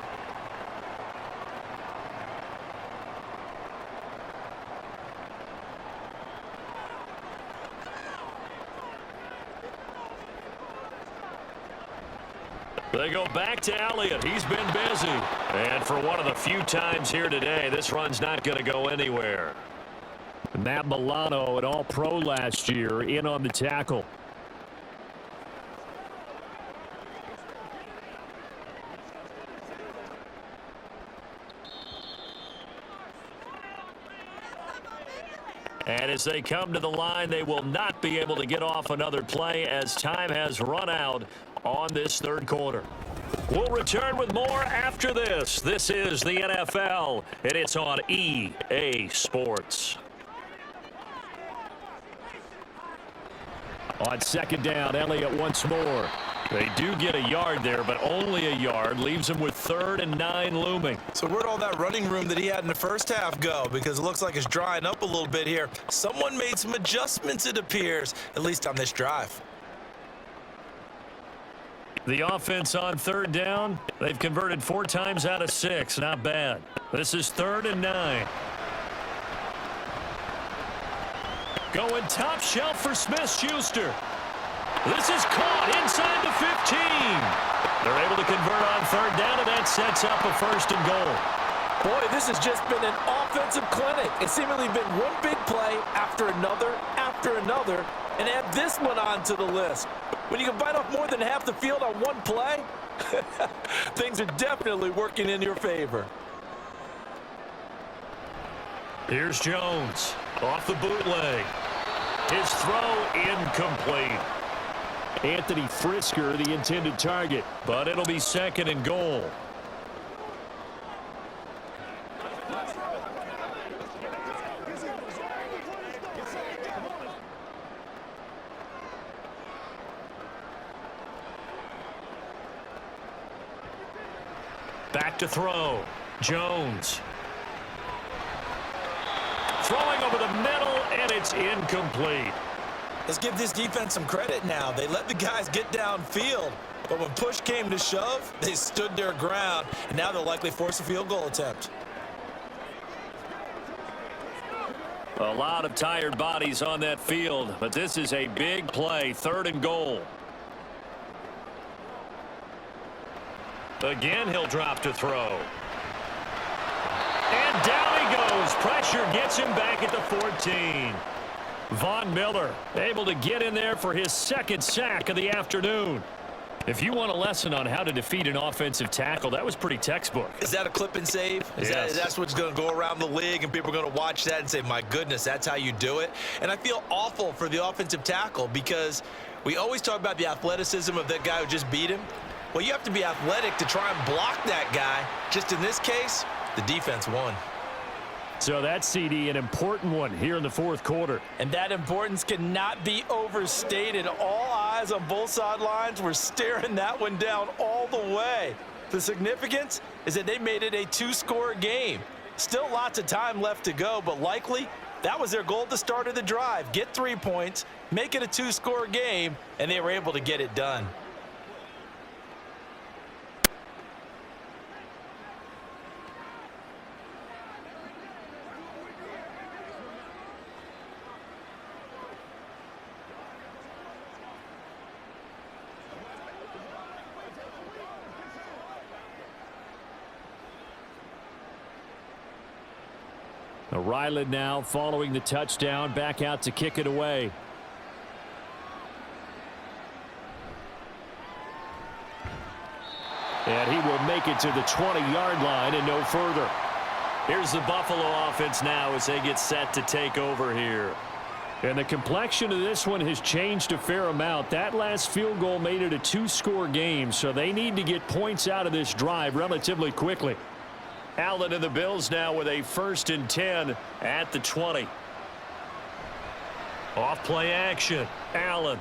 They go back to Elliott. He's been busy. And for one of the few times here today, this run's not going to go anywhere. Matt Milano, an All-Pro last year, in on the tackle. And as they come to the line, they will not be able to get off another play as time has run out on this 3rd quarter. We'll return with more after this. This is the NFL, and it's on EA Sports. On 2nd down, Elliott once more. They do get a yard there, but only a yard. Leaves him with 3rd and 9 looming. So where'd all that running room that he had in the first half go? Because it looks like it's drying up a little bit here. Someone made some adjustments, it appears, at least on this drive. The offense on 3rd down, they've converted 4 times out of 6. Not bad. This is 3rd and 9. Going top shelf for Smith-Schuster. This is caught inside the 15. They're able to convert on 3rd down, and that sets up a 1st and goal. Boy, this has just been an offensive clinic. It's seemingly been one big play after another, and add this one onto the list. When you can bite off more than half the field on one play, things are definitely working in your favor. Here's Jones off the bootleg. His throw incomplete. Anthony Frisker, the intended target, but it'll be 2nd and goal. Back to throw. Jones. Throwing over the middle, and it's incomplete. Let's give this defense some credit now. They let the guys get downfield, but when push came to shove, they stood their ground, and now they'll likely force a field goal attempt. A lot of tired bodies on that field, but this is a big play, 3rd and goal. Again, he'll drop to throw. And down he goes. Pressure gets him back at the 14. Von Miller able to get in there for his 2nd sack of the afternoon. If you want a lesson on how to defeat an offensive tackle, that was pretty textbook. Is that a clip and save? Yes. That's what's going to go around the league, and people are going to watch that and say, my goodness, that's how you do it? And I feel awful for the offensive tackle because we always talk about the athleticism of that guy who just beat him. Well, you have to be athletic to try and block that guy. Just in this case, the defense won. So that CD, an important one here in the 4th quarter. And that importance cannot be overstated. All eyes on both sidelines were staring that one down all the way. The significance is that they made it a 2-score game. Still lots of time left to go, but likely that was their goal at the start of the drive. Get 3 points, make it a 2-score game, and they were able to get it done. Ryland now following the touchdown, back out to kick it away. And he will make it to the 20-yard line and no further. Here's the Buffalo offense now as they get set to take over here. And the complexion of this one has changed a fair amount. That last field goal made it a two-score game, so they need to get points out of this drive relatively quickly. Allen and the Bills now with a 1st and 10 at the 20. Off play action. Allen.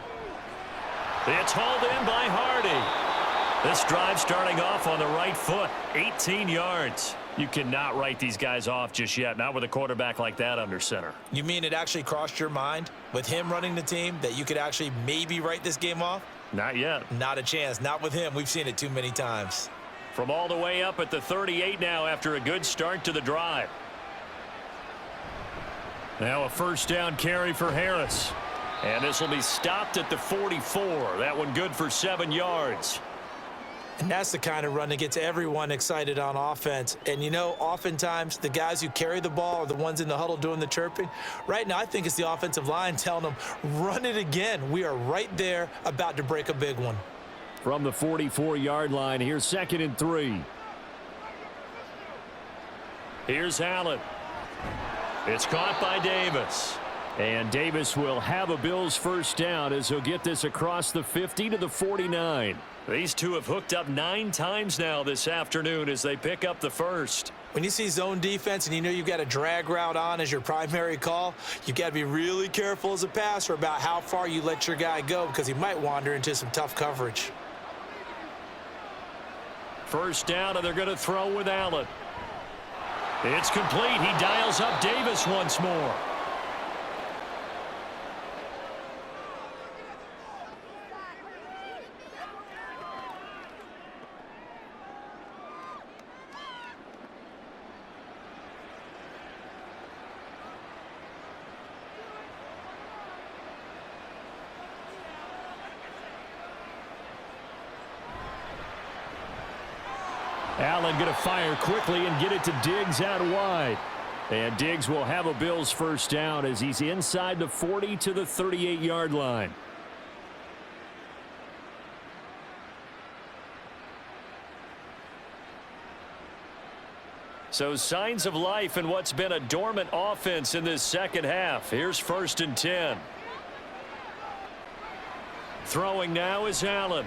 It's hauled in by Hardy. This drive starting off on the right foot. 18 yards. You cannot write these guys off just yet, not with a quarterback like that under center. You mean it actually crossed your mind with him running the team that you could actually maybe write this game off? Not yet. Not a chance. Not with him. We've seen it too many times. From all the way up at the 38 now after a good start to the drive. Now a 1st down carry for Harris. And this will be stopped at the 44. That one good for 7 yards. And that's the kind of run that gets everyone excited on offense. And, you know, oftentimes the guys who carry the ball are the ones in the huddle doing the chirping. Right now, I think it's the offensive line telling them, run it again. We are right there about to break a big one. From the 44-yard line, here's 2nd and 3. Here's Allen. It's caught by Davis. And Davis will have a Bills 1st down as he'll get this across the 50 to the 49. These two have hooked up 9 times now this afternoon as they pick up the 1st. When you see zone defense and you know you've got a drag route on as your primary call, you've got to be really careful as a passer about how far you let your guy go because he might wander into some tough coverage. 1st down, and they're going to throw with Allen. It's complete. He dials up Davis once more. Allen going to fire quickly and get it to Diggs out wide. And Diggs will have a Bills 1st down as he's inside the 40 to the 38-yard line. So signs of life in what's been a dormant offense in this second half. Here's 1st and 10. Throwing now is Allen.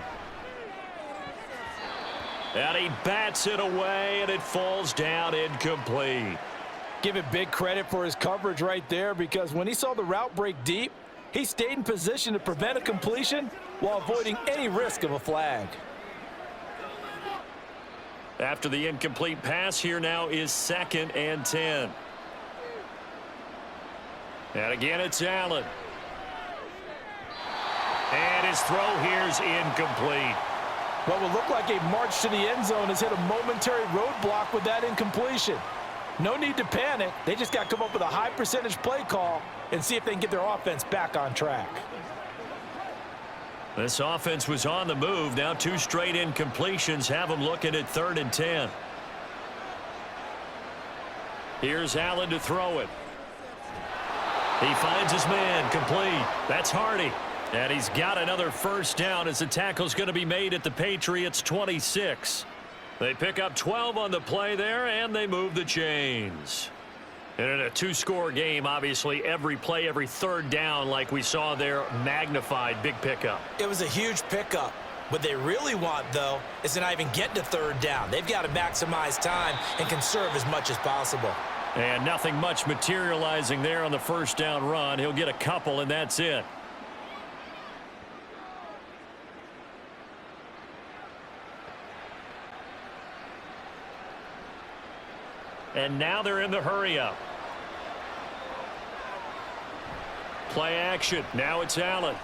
And he bats it away, and it falls down incomplete. Give it big credit for his coverage right there because when he saw the route break deep, he stayed in position to prevent a completion while avoiding any risk of a flag. After the incomplete pass, here now is 2nd and 10. And again, it's Allen. And his throw here is incomplete. What will look like a march to the end zone has hit a momentary roadblock with that incompletion. No need to panic. They just got to come up with a high percentage play call and see if they can get their offense back on track. This offense was on the move. Now 2 straight incompletions have them looking at 3rd and 10. Here's Allen to throw it. He finds his man complete. That's Hardy. And he's got another 1st down as the tackle's going to be made at the Patriots 26. They pick up 12 on the play there, and they move the chains. And in a 2-score game, obviously, every play, every 3rd down, like we saw there, magnified. Big pickup. It was a huge pickup. What they really want, though, is to not even get to 3rd down. They've got to maximize time and conserve as much as possible. And nothing much materializing there on the 1st down run. He'll get a couple, and that's it. And now they're in the hurry-up. Play action. Now it's Allen.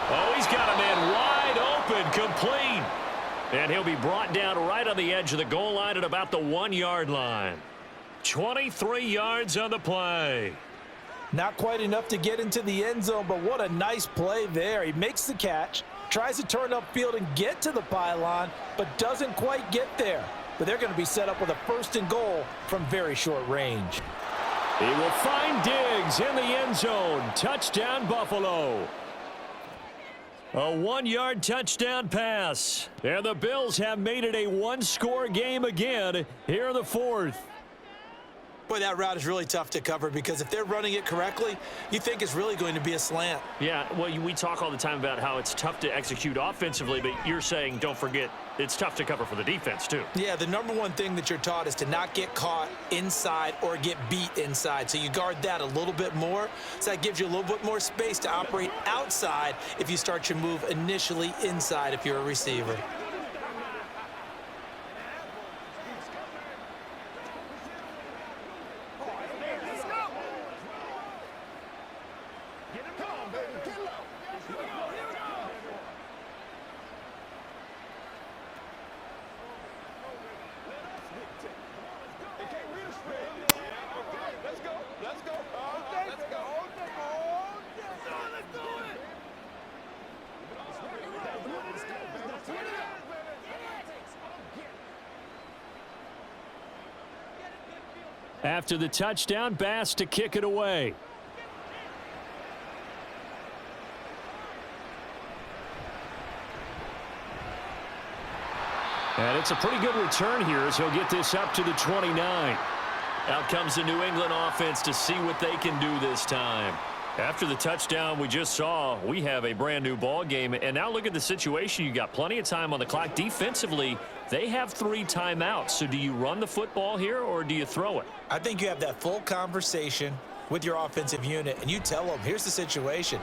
Oh, he's got a man wide open, complete. And he'll be brought down right on the edge of the goal line at about the 1-yard line. 23 yards on the play. Not quite enough to get into the end zone, but what a nice play there. He makes the catch, tries to turn upfield and get to the pylon, but doesn't quite get there. but they're going to be set up with a 1st and goal from very short range. He will find Diggs in the end zone. Touchdown, Buffalo. A 1-yard touchdown pass. And the Bills have made it a 1-score game again here in the 4th. Boy, that route is really tough to cover because if they're running it correctly, you think it's really going to be a slant. Yeah, well, we talk all the time about how it's tough to execute offensively, but you're saying, don't forget, it's tough to cover for the defense, too. Yeah, the number one thing that you're taught is to not get caught inside or get beat inside. So you guard that a little bit more. So that gives you a little bit more space to operate outside if you start your move initially inside if you're a receiver. After the touchdown, Bass to kick it away. And it's a pretty good return here as he'll get this up to the 29. Out comes the New England offense to see what they can do this time. After the touchdown we just saw, we have a brand new ball game. And now look at the situation. You got plenty of time on the clock. Defensively, they have 3 timeouts. So do you run the football here or do you throw it? I think you have that full conversation with your offensive unit, and you tell them, here's the situation.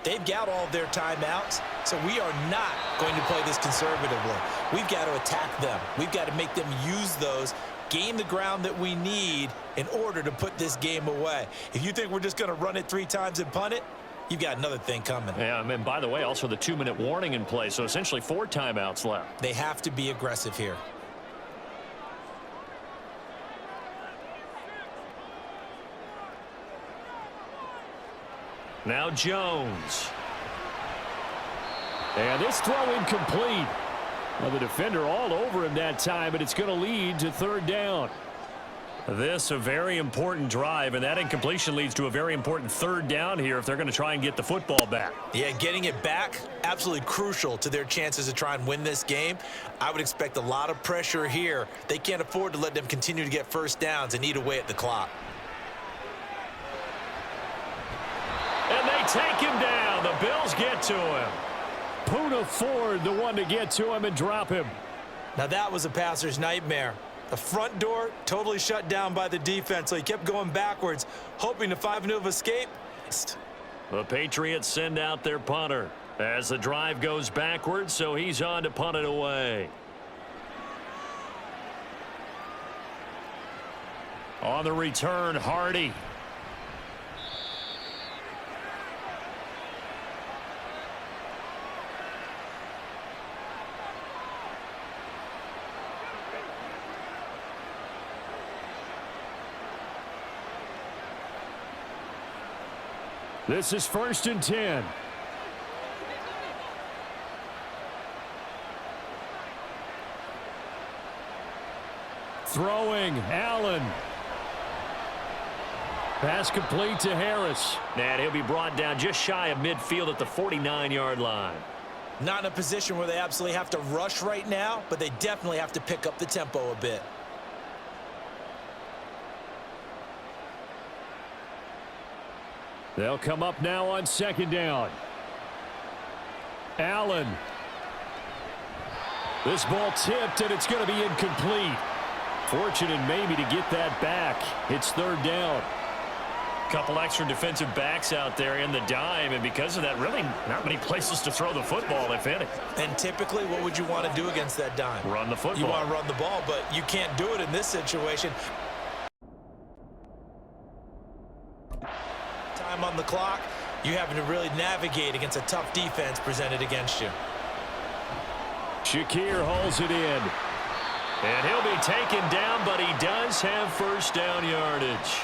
They've got all of their timeouts, so we are not going to play this conservatively. We've got to attack them. We've got to make them use those, gain the ground that we need in order to put this game away. If you think we're just going to run it 3 times and punt it, you've got another thing coming. Yeah, and by the way, also the 2-minute warning in play, so essentially 4 timeouts left. They have to be aggressive here. Now Jones. And this throw incomplete. Well, the defender all over him that time, but it's going to lead to 3rd down. This a very important drive, and that incompletion leads to a very important 3rd down here if they're going to try and get the football back. Yeah, getting it back, absolutely crucial to their chances to try and win this game. I would expect a lot of pressure here. They can't afford to let them continue to get 1st downs and eat away at the clock. And they take him down. The Bills get to him. Poona Ford, the one to get to him and drop him. Now that was a passer's nightmare. The front door totally shut down by the defense, so he kept going backwards, hoping to find an escape. The Patriots send out their punter as the drive goes backwards, so he's on to punt it away. On the return, Hardy. This is 1st and 10. Throwing, Allen. Pass complete to Harris. And he'll be brought down just shy of midfield at the 49-yard line. Not in a position where they absolutely have to rush right now, but they definitely have to pick up the tempo a bit. They'll come up now on 2nd down. Allen. This ball tipped, and it's going to be incomplete. Fortunate maybe to get that back. It's 3rd down. Couple extra defensive backs out there in the dime, and because of that, really not many places to throw the football, if any. And typically, what would you want to do against that dime? Run the football. You want to run the ball, but you can't do it in this situation. Time on the clock, you're having to really navigate against a tough defense presented against you. Shakir holds it in. And he'll be taken down, but he does have 1st down yardage.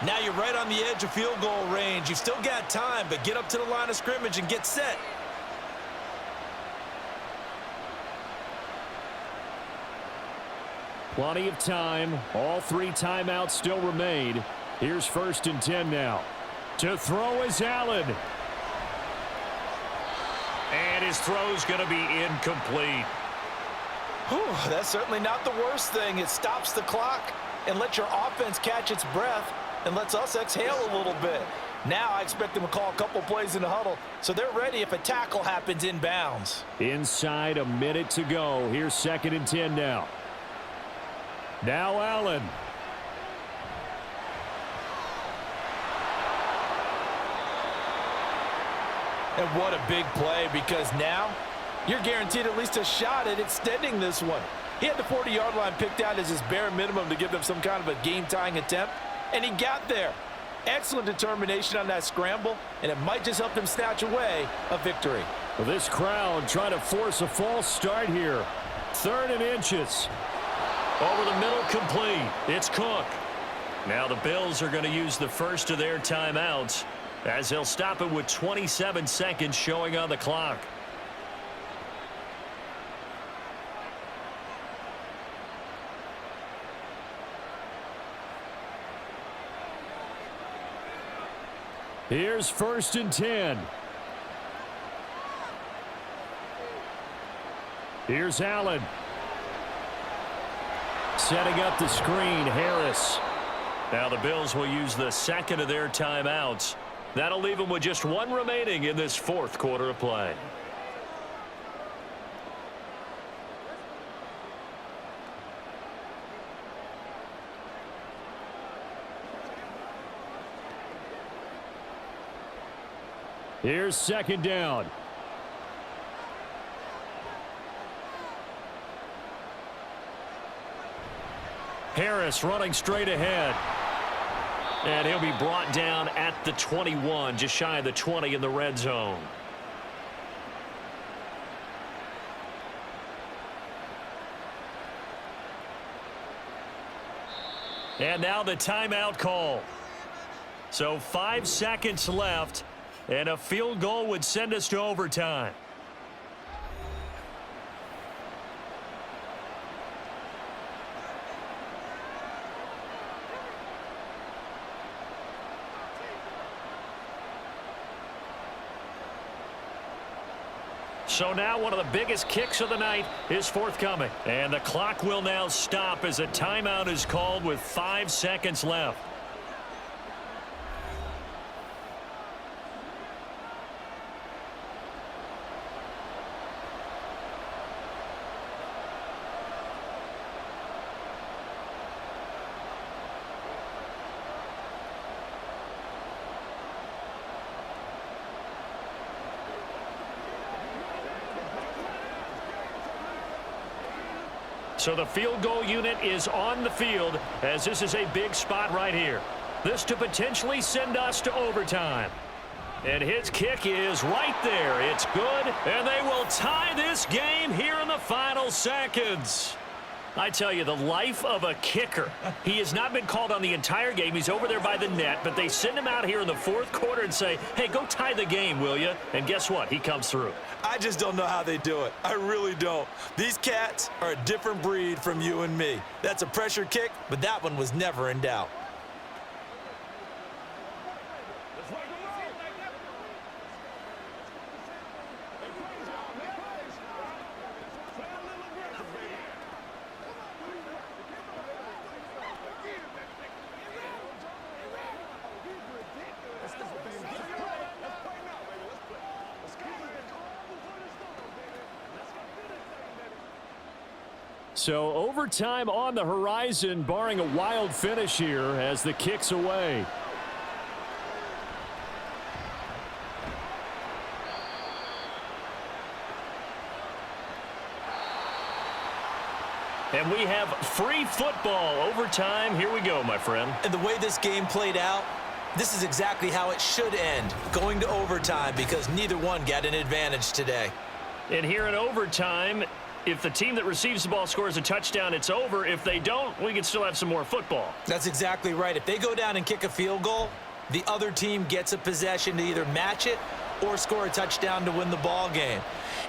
Now you're right on the edge of field goal range. You've still got time, but get up to the line of scrimmage and get set. Plenty of time. All 3 timeouts still remain. Here's 1st and 10 now. To throw is Allen. And his throw's going to be incomplete. Whew, that's certainly not the worst thing. It stops the clock and lets your offense catch its breath and lets us exhale a little bit. Now I expect them to call a couple plays in the huddle so they're ready if a tackle happens inbounds. Inside a minute to go. Here's 2nd and 10 now. Now Allen. And what a big play, because now you're guaranteed at least a shot at extending this one. He had the 40-yard line picked out as his bare minimum to give them some kind of a game-tying attempt, and he got there. Excellent determination on that scramble, and it might just help them snatch away a victory. Well, this crowd trying to force a false start here. 3rd and inches. Over the middle, complete. It's Cook. Now the Bills are going to use the first of their timeouts as they'll stop it with 27 seconds showing on the clock. Here's 1st and 10. Here's Allen. Setting up the screen, Harris. Now the Bills will use the 2nd of their timeouts. That'll leave them with just 1 remaining in this 4th quarter of play. Here's 2nd down. Harris running straight ahead. And he'll be brought down at the 21, just shy of the 20 in the red zone. And now the timeout call. So 5 seconds left, and a field goal would send us to overtime. So now one of the biggest kicks of the night is forthcoming. And the clock will now stop as a timeout is called with 5 seconds left. So the field goal unit is on the field as this is a big spot right here. This to potentially send us to overtime. And his kick is right there. It's good, and they will tie this game here in the final seconds. I tell you, the life of a kicker. He has not been called on the entire game. He's over there by the net, but they send him out here in the 4th quarter and say, hey, go tie the game, will you? And guess what? He comes through. I just don't know how they do it. I really don't. These cats are a different breed from you and me. That's a pressure kick, but that one was never in doubt. So overtime on the horizon, barring a wild finish here as the kick's away. And we have free football. Overtime, here we go, my friend. And the way this game played out, this is exactly how it should end, going to overtime, because neither one got an advantage today. And here in overtime, if the team that receives the ball scores a touchdown, it's over. If they don't, we can still have some more football. That's exactly right. If they go down and kick a field goal, the other team gets a possession to either match it or score a touchdown to win the ball game.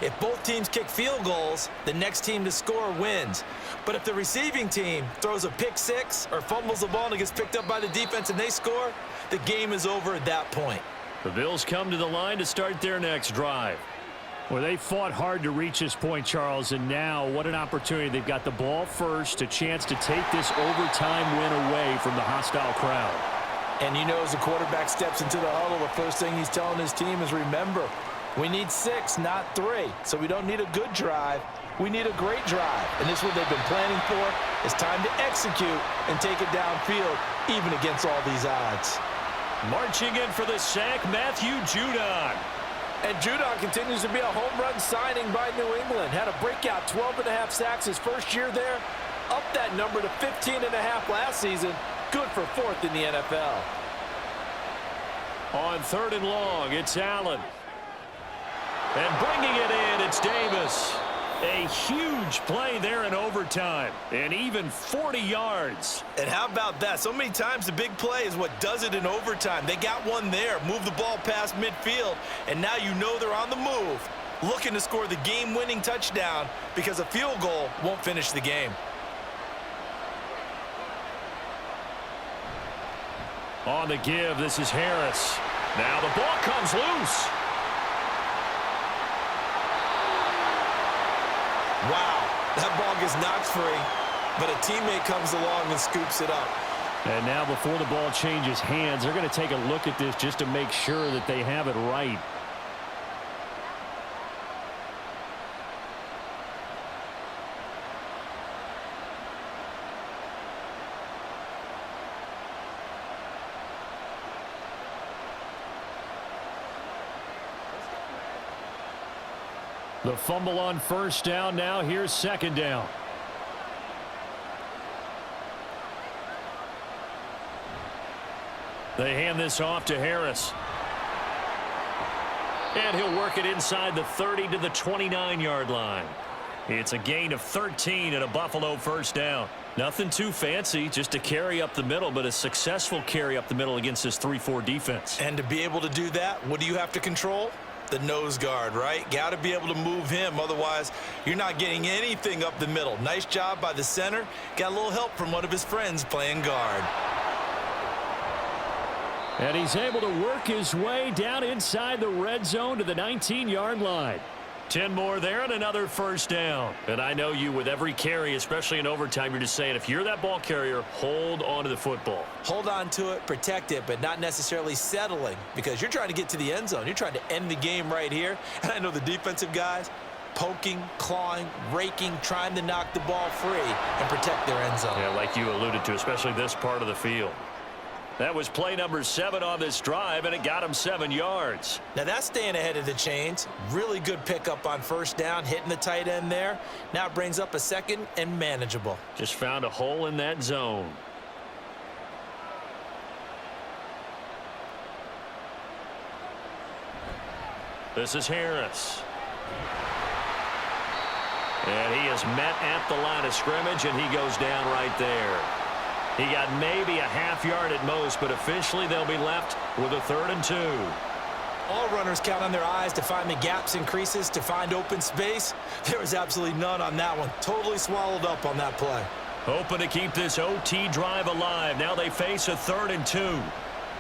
If both teams kick field goals, the next team to score wins. But if the receiving team throws a pick six or fumbles the ball and it gets picked up by the defense and they score, the game is over at that point. The Bills come to the line to start their next drive. Well, they fought hard to reach this point, Charles, and now what an opportunity. They've got the ball first, a chance to take this overtime win away from the hostile crowd. And you know, as the quarterback steps into the huddle, the first thing he's telling his team is, remember, we need 6, not 3. So we don't need a good drive. We need a great drive. And this is what they've been planning for. It's time to execute and take it downfield, even against all these odds. Marching in for the sack, Matthew Judon. And Judon continues to be a home run signing by New England. Had a breakout 12.5 sacks his first year there. Up that number to 15.5 last season. Good for 4th in the NFL. On 3rd and long, it's Allen. And bringing it in, it's Davis. A huge play there in overtime, and even 40 yards. And how about that? So many times the big play is what does it in overtime. They got one there, move the ball past midfield, and now you know they're on the move, looking to score the game-winning touchdown because a field goal won't finish the game. On the give, this is Harris. Now the ball comes loose. Wow, that ball gets knocked free, but a teammate comes along and scoops it up. And now before the ball changes hands, they're going to take a look at this just to make sure that they have it right. The fumble on first down. Now here's second down. They hand this off to Harris. And he'll work it inside the 30 to the 29-yard line. It's a gain of 13 and a Buffalo first down. Nothing too fancy, just a carry up the middle, but a successful carry up the middle against this 3-4 defense. And to be able to do that, what do you have to control? The nose guard, right? Got to be able to move him. Otherwise, you're not getting anything up the middle. Nice job by the center. Got a little help from one of his friends playing guard. And he's able to work his way down inside the red zone to the 19-yard line. 10 more there and another first down. And I know you, with every carry, especially in overtime, you're just saying, if you're that ball carrier, hold on to the football. Hold on to it, protect it, but not necessarily settling, because you're trying to get to the end zone. You're trying to end the game right here. And I know the defensive guys poking, clawing, raking, trying to knock the ball free and protect their end zone. Yeah, like you alluded to, especially this part of the field. That was play number 7 on this drive, and it got him 7 yards. Now that's staying ahead of the chains. Really good pickup on first down, hitting the tight end there. Now it brings up a second and manageable. Just found a hole in that zone. This is Harris. And he is met at the line of scrimmage, and he goes down right there. He got maybe a half yard at most, but officially they'll be left with a 3rd and 2. All runners count on their eyes to find the gaps and creases, to find open space. There was absolutely none on that one. Totally swallowed up on that play. Hoping to keep this OT drive alive. Now they face a 3rd and 2.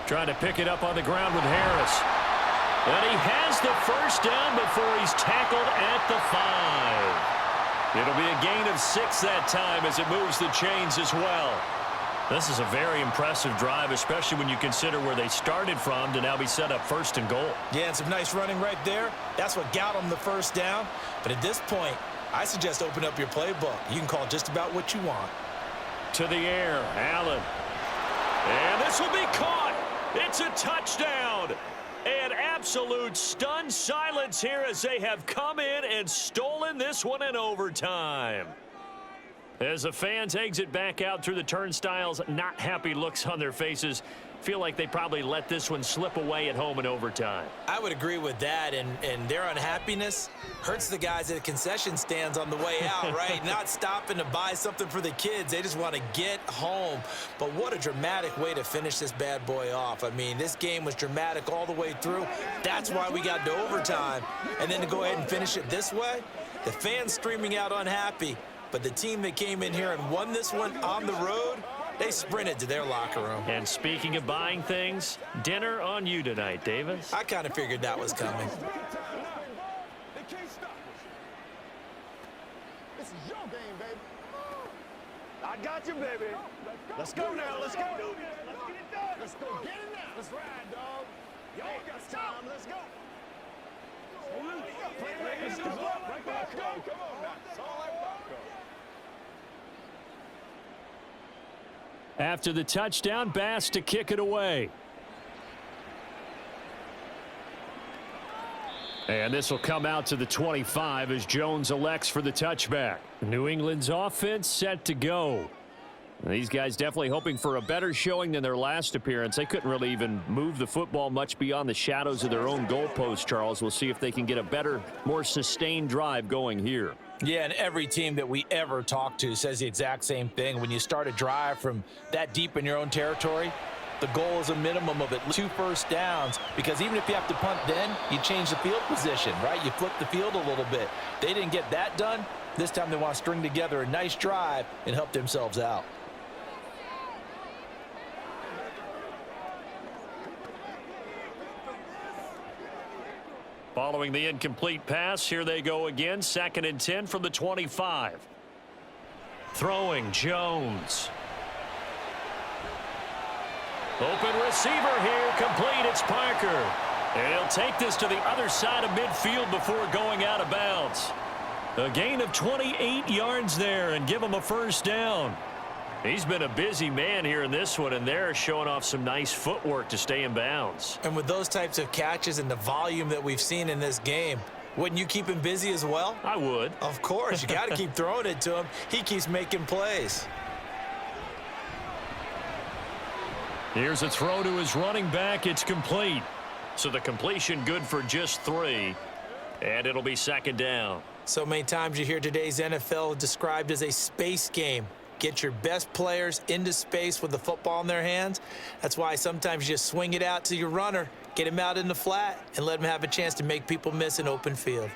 Trying to pick it up on the ground with Harris. And he has the first down before he's tackled at the 5. It'll be a gain of 6 that time as it moves the chains as well. This is a very impressive drive, especially when you consider where they started from to now be set up 1st and goal. Yeah, and some nice running right there. That's what got them the first down. But at this point, I suggest open up your playbook. You can call just about what you want. To the air, Allen. And this will be caught. It's a touchdown. An absolute stunned silence here as they have come in and stolen this one in overtime. As the fans exit back out through the turnstiles, not happy looks on their faces. feel like they probably let this one slip away at home in overtime. I would agree with that, and their unhappiness hurts the guys at the concession stands on the way out, right? Not stopping to buy something for the kids. They just want to get home. But what a dramatic way to finish this bad boy off. I mean, this game was dramatic all the way through. That's why we got to overtime. And then to go ahead and finish it this way, the fans streaming out unhappy. But the team that came in here and won this one on the road, they sprinted to their locker room. And speaking of buying things, dinner on you tonight, Davis. I kind of figured that was coming. They can't stop us. This is your game, baby. I got you, baby. Let's go now. Let's go. Let's get it done. Let's go get it now. Let's ride, dog. Y'all got time. Let's go. Let's go. Come on now. It's all like popcorn. After the touchdown, Bass to kick it away. And this will come out to the 25 as Jones elects for the touchback. New England's offense set to go. These guys definitely hoping for a better showing than their last appearance. They couldn't really even move the football much beyond the shadows of their own goalpost, Charles. We'll see if they can get a better, more sustained drive going here. Yeah, and every team that we ever talk to says the exact same thing. When you start a drive from that deep in your own territory, the goal is a minimum of at least 2 first downs, because even if you have to punt then, you change the field position, right? You flip the field a little bit. They didn't get that done. This time they want to string together a nice drive and help themselves out. Following the incomplete pass, here they go again. 2nd and 10 from the 25. Throwing, Jones. Open receiver here, complete. It's Parker. And he'll take this to the other side of midfield before going out of bounds. A gain of 28 yards there and give him a first down. He's been a busy man here in this one, and they're showing off some nice footwork to stay in bounds. And with those types of catches and the volume that we've seen in this game, wouldn't you keep him busy as well? I would. Of course. You got to keep throwing it to him. He keeps making plays. Here's a throw to his running back. It's complete. So the completion good for just 3. And it'll be 2nd down. So many times you hear today's NFL described as a space game. Get your best players into space with the football in their hands. That's why sometimes you just swing it out to your runner, get him out in the flat, and let him have a chance to make people miss an open field.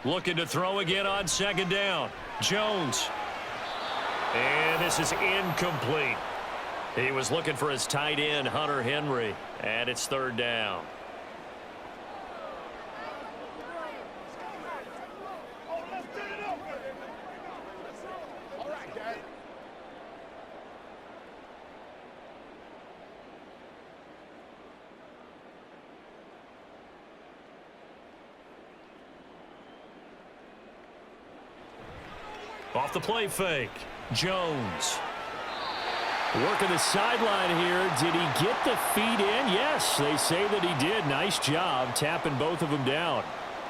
Looking to throw again on 2nd down. Jones. And this is incomplete. He was looking for his tight end, Hunter Henry. And it's 3rd down. Off the play fake, Jones. Working the sideline here. Did he get the feet in? Yes, they say that he did. Nice job tapping both of them down.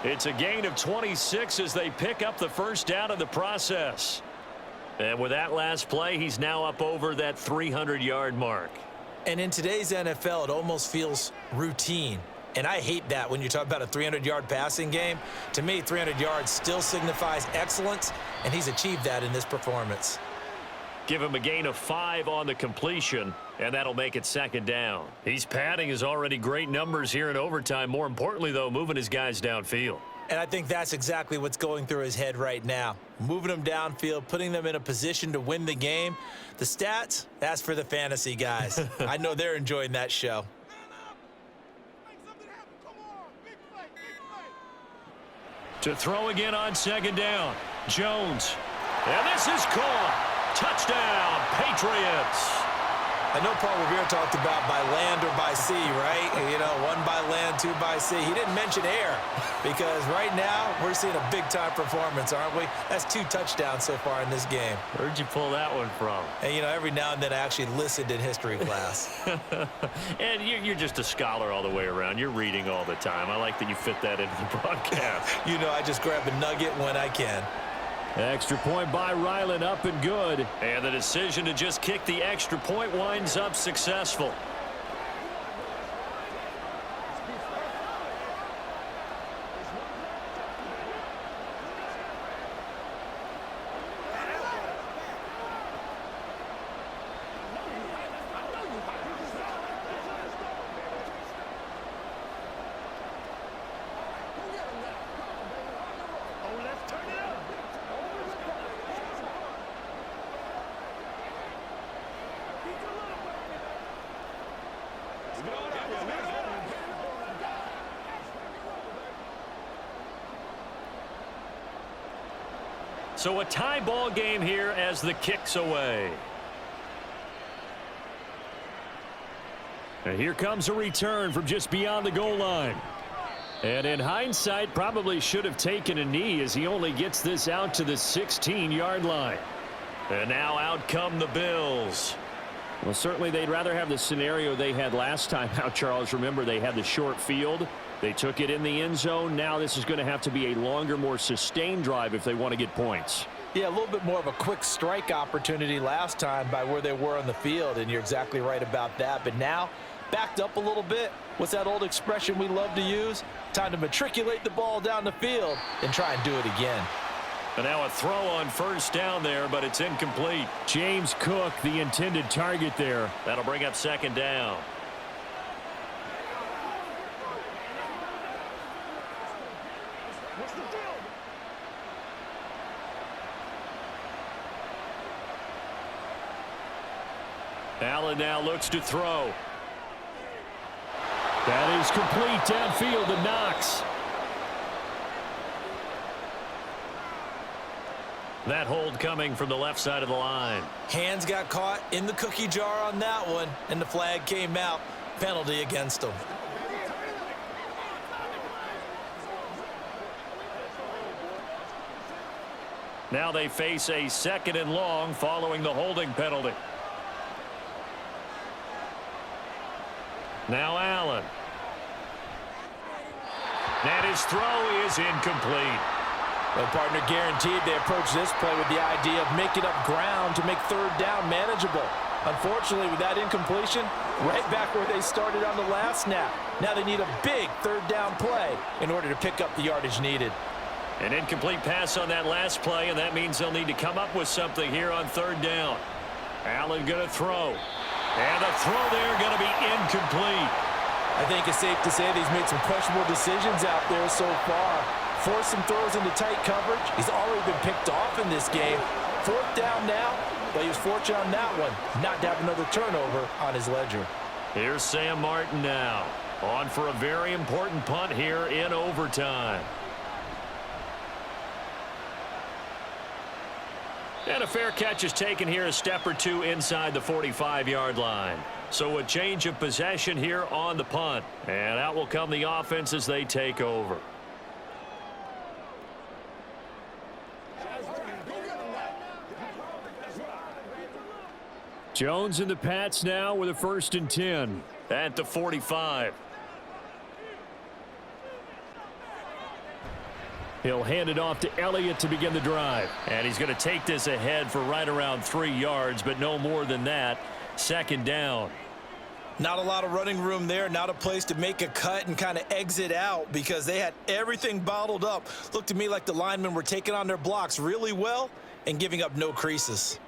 It's a gain of 26 as they pick up the first down in the process. And with that last play, he's now up over that 300-yard mark. And in today's NFL, it almost feels routine. And I hate that when you talk about a 300-yard passing game. To me, 300 yards still signifies excellence, and he's achieved that in this performance. Give him a gain of 5 on the completion, and that'll make it 2nd down. He's padding his already great numbers here in overtime. More importantly, though, moving his guys downfield. And I think that's exactly what's going through his head right now. Moving them downfield, putting them in a position to win the game. The stats, that's for the fantasy guys. I know they're enjoying that show. To throw again on 2nd down. Jones. And this is caught. Touchdown, Patriots. I know Paul Revere talked about by land or by sea, right? You know, 1 by land, 2 by sea. He didn't mention air because right now we're seeing a big-time performance, aren't we? That's 2 touchdowns so far in this game. Where'd you pull that one from? And, you know, every now and then I actually listened in history class. And you're just a scholar all the way around. You're reading all the time. I like that you fit that into the broadcast. You know, I just grab a nugget when I can. Extra point by Ryland, up and good. And the decision to just kick the extra point winds up successful. So a tie ball game here as the kick's away. And here comes a return from just beyond the goal line. And in hindsight, probably should have taken a knee as he only gets this out to the 16-yard line. And now out come the Bills. Well, certainly they'd rather have the scenario they had last time out, Charles. Remember, they had the short field. They took it in the end zone. Now this is going to have to be a longer, more sustained drive if they want to get points. Yeah, a little bit more of a quick strike opportunity last time by where they were on the field, and you're exactly right about that. But now, backed up a little bit. What's that old expression we love to use? Time to matriculate the ball down the field and try and do it again. And now a throw on first down there, but it's incomplete. James Cook, the intended target there. That'll bring up second down. Allen now looks to throw. That is complete downfield to Knox. That hold coming from the left side of the line. Hands got caught in the cookie jar on that one, and the flag came out. Penalty against them. Now they face a second and long following the holding penalty. Now Allen. And his throw is incomplete. Well, partner, guaranteed they approach this play with the idea of making up ground to make third down manageable. Unfortunately, with that incompletion, right back where they started on the last snap. Now they need a big third down play in order to pick up the yardage needed. An incomplete pass on that last play, and that means they'll need to come up with something here on third down. Allen going to throw. And the throw there going to be incomplete. I think it's safe to say that he's made some questionable decisions out there so far. Forced some throws into tight coverage. He's already been picked off in this game. Fourth down now, but he was fortunate on that one not to have another turnover on his ledger. Here's Sam Martin now. On for a very important punt here in overtime. And a fair catch is taken here a step or two inside the 45-yard line. So a change of possession here on the punt. And out will come the offense as they take over. Jones and the Pats now with a 1st and 10 at the 45. He'll hand it off to Elliott to begin the drive. And he's going to take this ahead for right around 3 yards, but no more than that. Second down. Not a lot of running room there. Not a place to make a cut and kind of exit out because they had everything bottled up. Looked to me like the linemen were taking on their blocks really well and giving up no creases.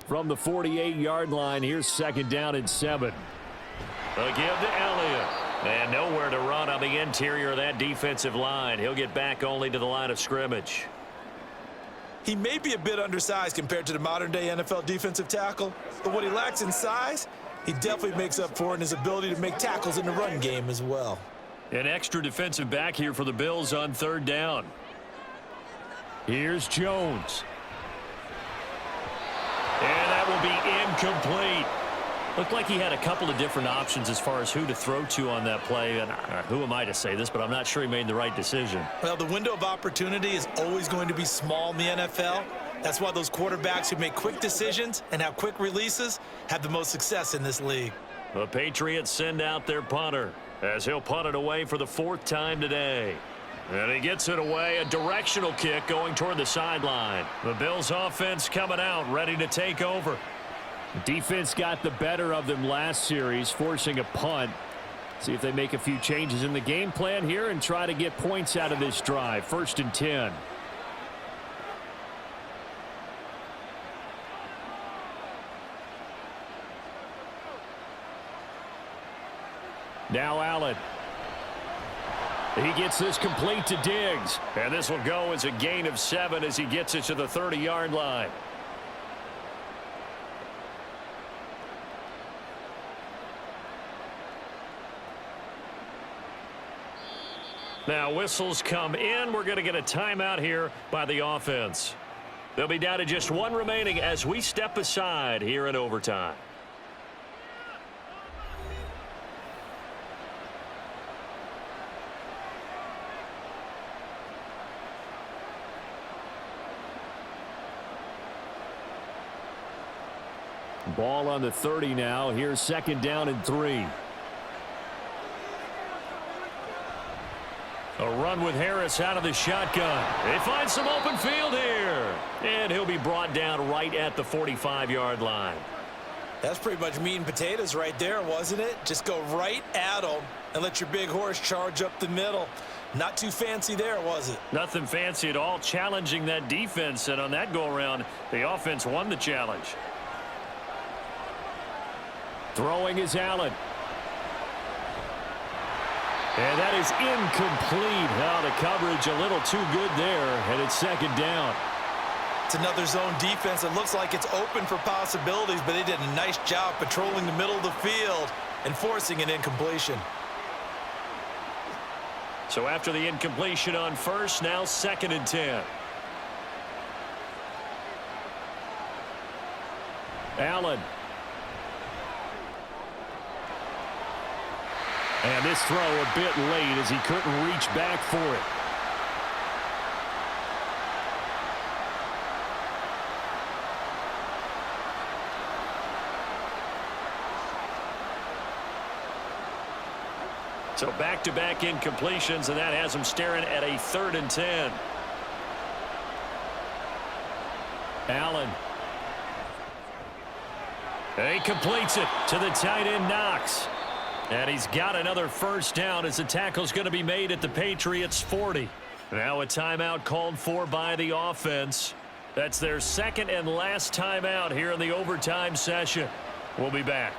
From the 48-yard line, here's second down and 7. A give to Elliott. And nowhere to run on the interior of that defensive line. He'll get back only to the line of scrimmage. He may be a bit undersized compared to the modern-day NFL defensive tackle, but what he lacks in size, he definitely makes up for in his ability to make tackles in the run game as well. An extra defensive back here for the Bills on third down. Here's Jones. And that will be incomplete. Looked like he had a couple of different options as far as who to throw to on that play. And who am I to say this, but I'm not sure he made the right decision. Well, the window of opportunity is always going to be small in the NFL. That's why those quarterbacks who make quick decisions and have quick releases have the most success in this league. The Patriots send out their punter as he'll punt it away for the 4th time today. And he gets it away, a directional kick going toward the sideline. The Bills offense coming out, ready to take over. Defense got the better of them last series, forcing a punt. See if they make a few changes in the game plan here and try to get points out of this drive. 1st and 10. Now Allen. He gets this complete to Diggs. And this will go as a gain of 7 as he gets it to the 30-yard line. Now whistles come in. We're going to get a timeout here by the offense. They'll be down to just 1 remaining as we step aside here in overtime. Ball on the 30 now. Here's 2nd down and 3. A run with Harris out of the shotgun. They find some open field here. And he'll be brought down right at the 45-yard line. That's pretty much meat and potatoes right there, wasn't it? Just go right at him and let your big horse charge up the middle. Not too fancy there, was it? Nothing fancy at all, challenging that defense. And on that go-around, the offense won the challenge. Throwing is Allen. And that is incomplete. Now the coverage a little too good there, and it's 2nd down. It's another zone defense. It looks like it's open for possibilities, but they did a nice job patrolling the middle of the field and forcing an incompletion. So after the incompletion on 1st, now 2nd and 10. Allen. And this throw a bit late as he couldn't reach back for it. So back-to-back incompletions, and that has him staring at a 3rd and 10. Allen. He completes it to the tight end, Knox. And he's got another 1st down as the tackle's going to be made at the Patriots 40. Now a timeout called for by the offense. That's their 2nd and last timeout here in the overtime session. We'll be back.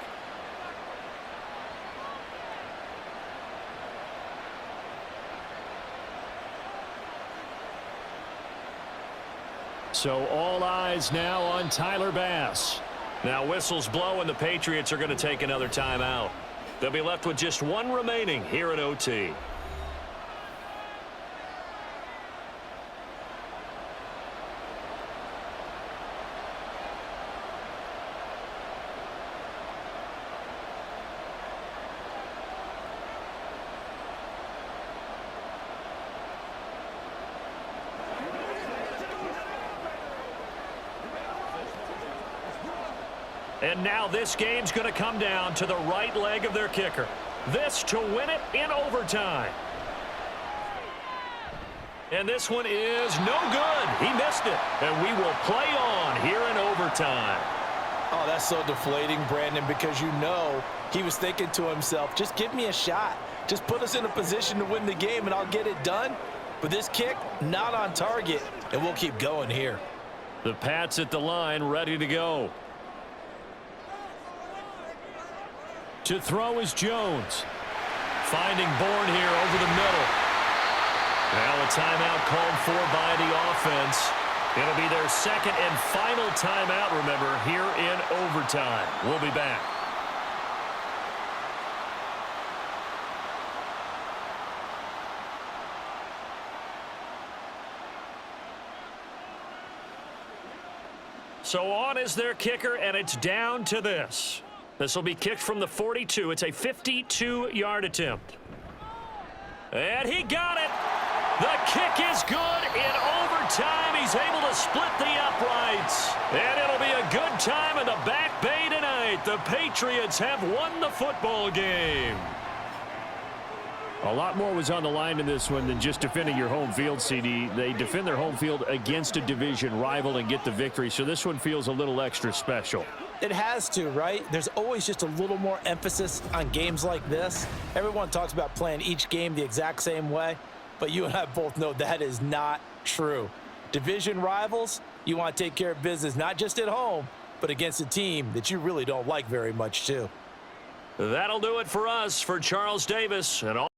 So all eyes now on Tyler Bass. Now whistles blow and the Patriots are going to take another timeout. They'll be left with just 1 remaining here in OT. And now this game's going to come down to the right leg of their kicker. This to win it in overtime. And this one is no good. He missed it. And we will play on here in overtime. Oh, that's so deflating, Brandon, because you know he was thinking to himself, just give me a shot. Just put us in a position to win the game and I'll get it done. But this kick, not on target, and we'll keep going here. The Pats at the line, ready to go. To throw is Jones. Finding Bourne here over the middle. Now a timeout called for by the offense. It'll be their 2nd and final timeout, remember, here in overtime. We'll be back. So on is their kicker, and it's down to this. This will be kicked from the 42. It's a 52-yard attempt. And he got it. The kick is good in overtime. He's able to split the uprights. And it'll be a good time in the Back Bay tonight. The Patriots have won the football game. A lot more was on the line in this one than just defending your home field, CD. They defend their home field against a division rival and get the victory, so this one feels a little extra special. It has to, right? There's always just a little more emphasis on games like this. Everyone talks about playing each game the exact same way, but you and I both know that is not true. Division rivals, you want to take care of business not just at home, but against a team that you really don't like very much, too. That'll do it for us. For Charles Davis and all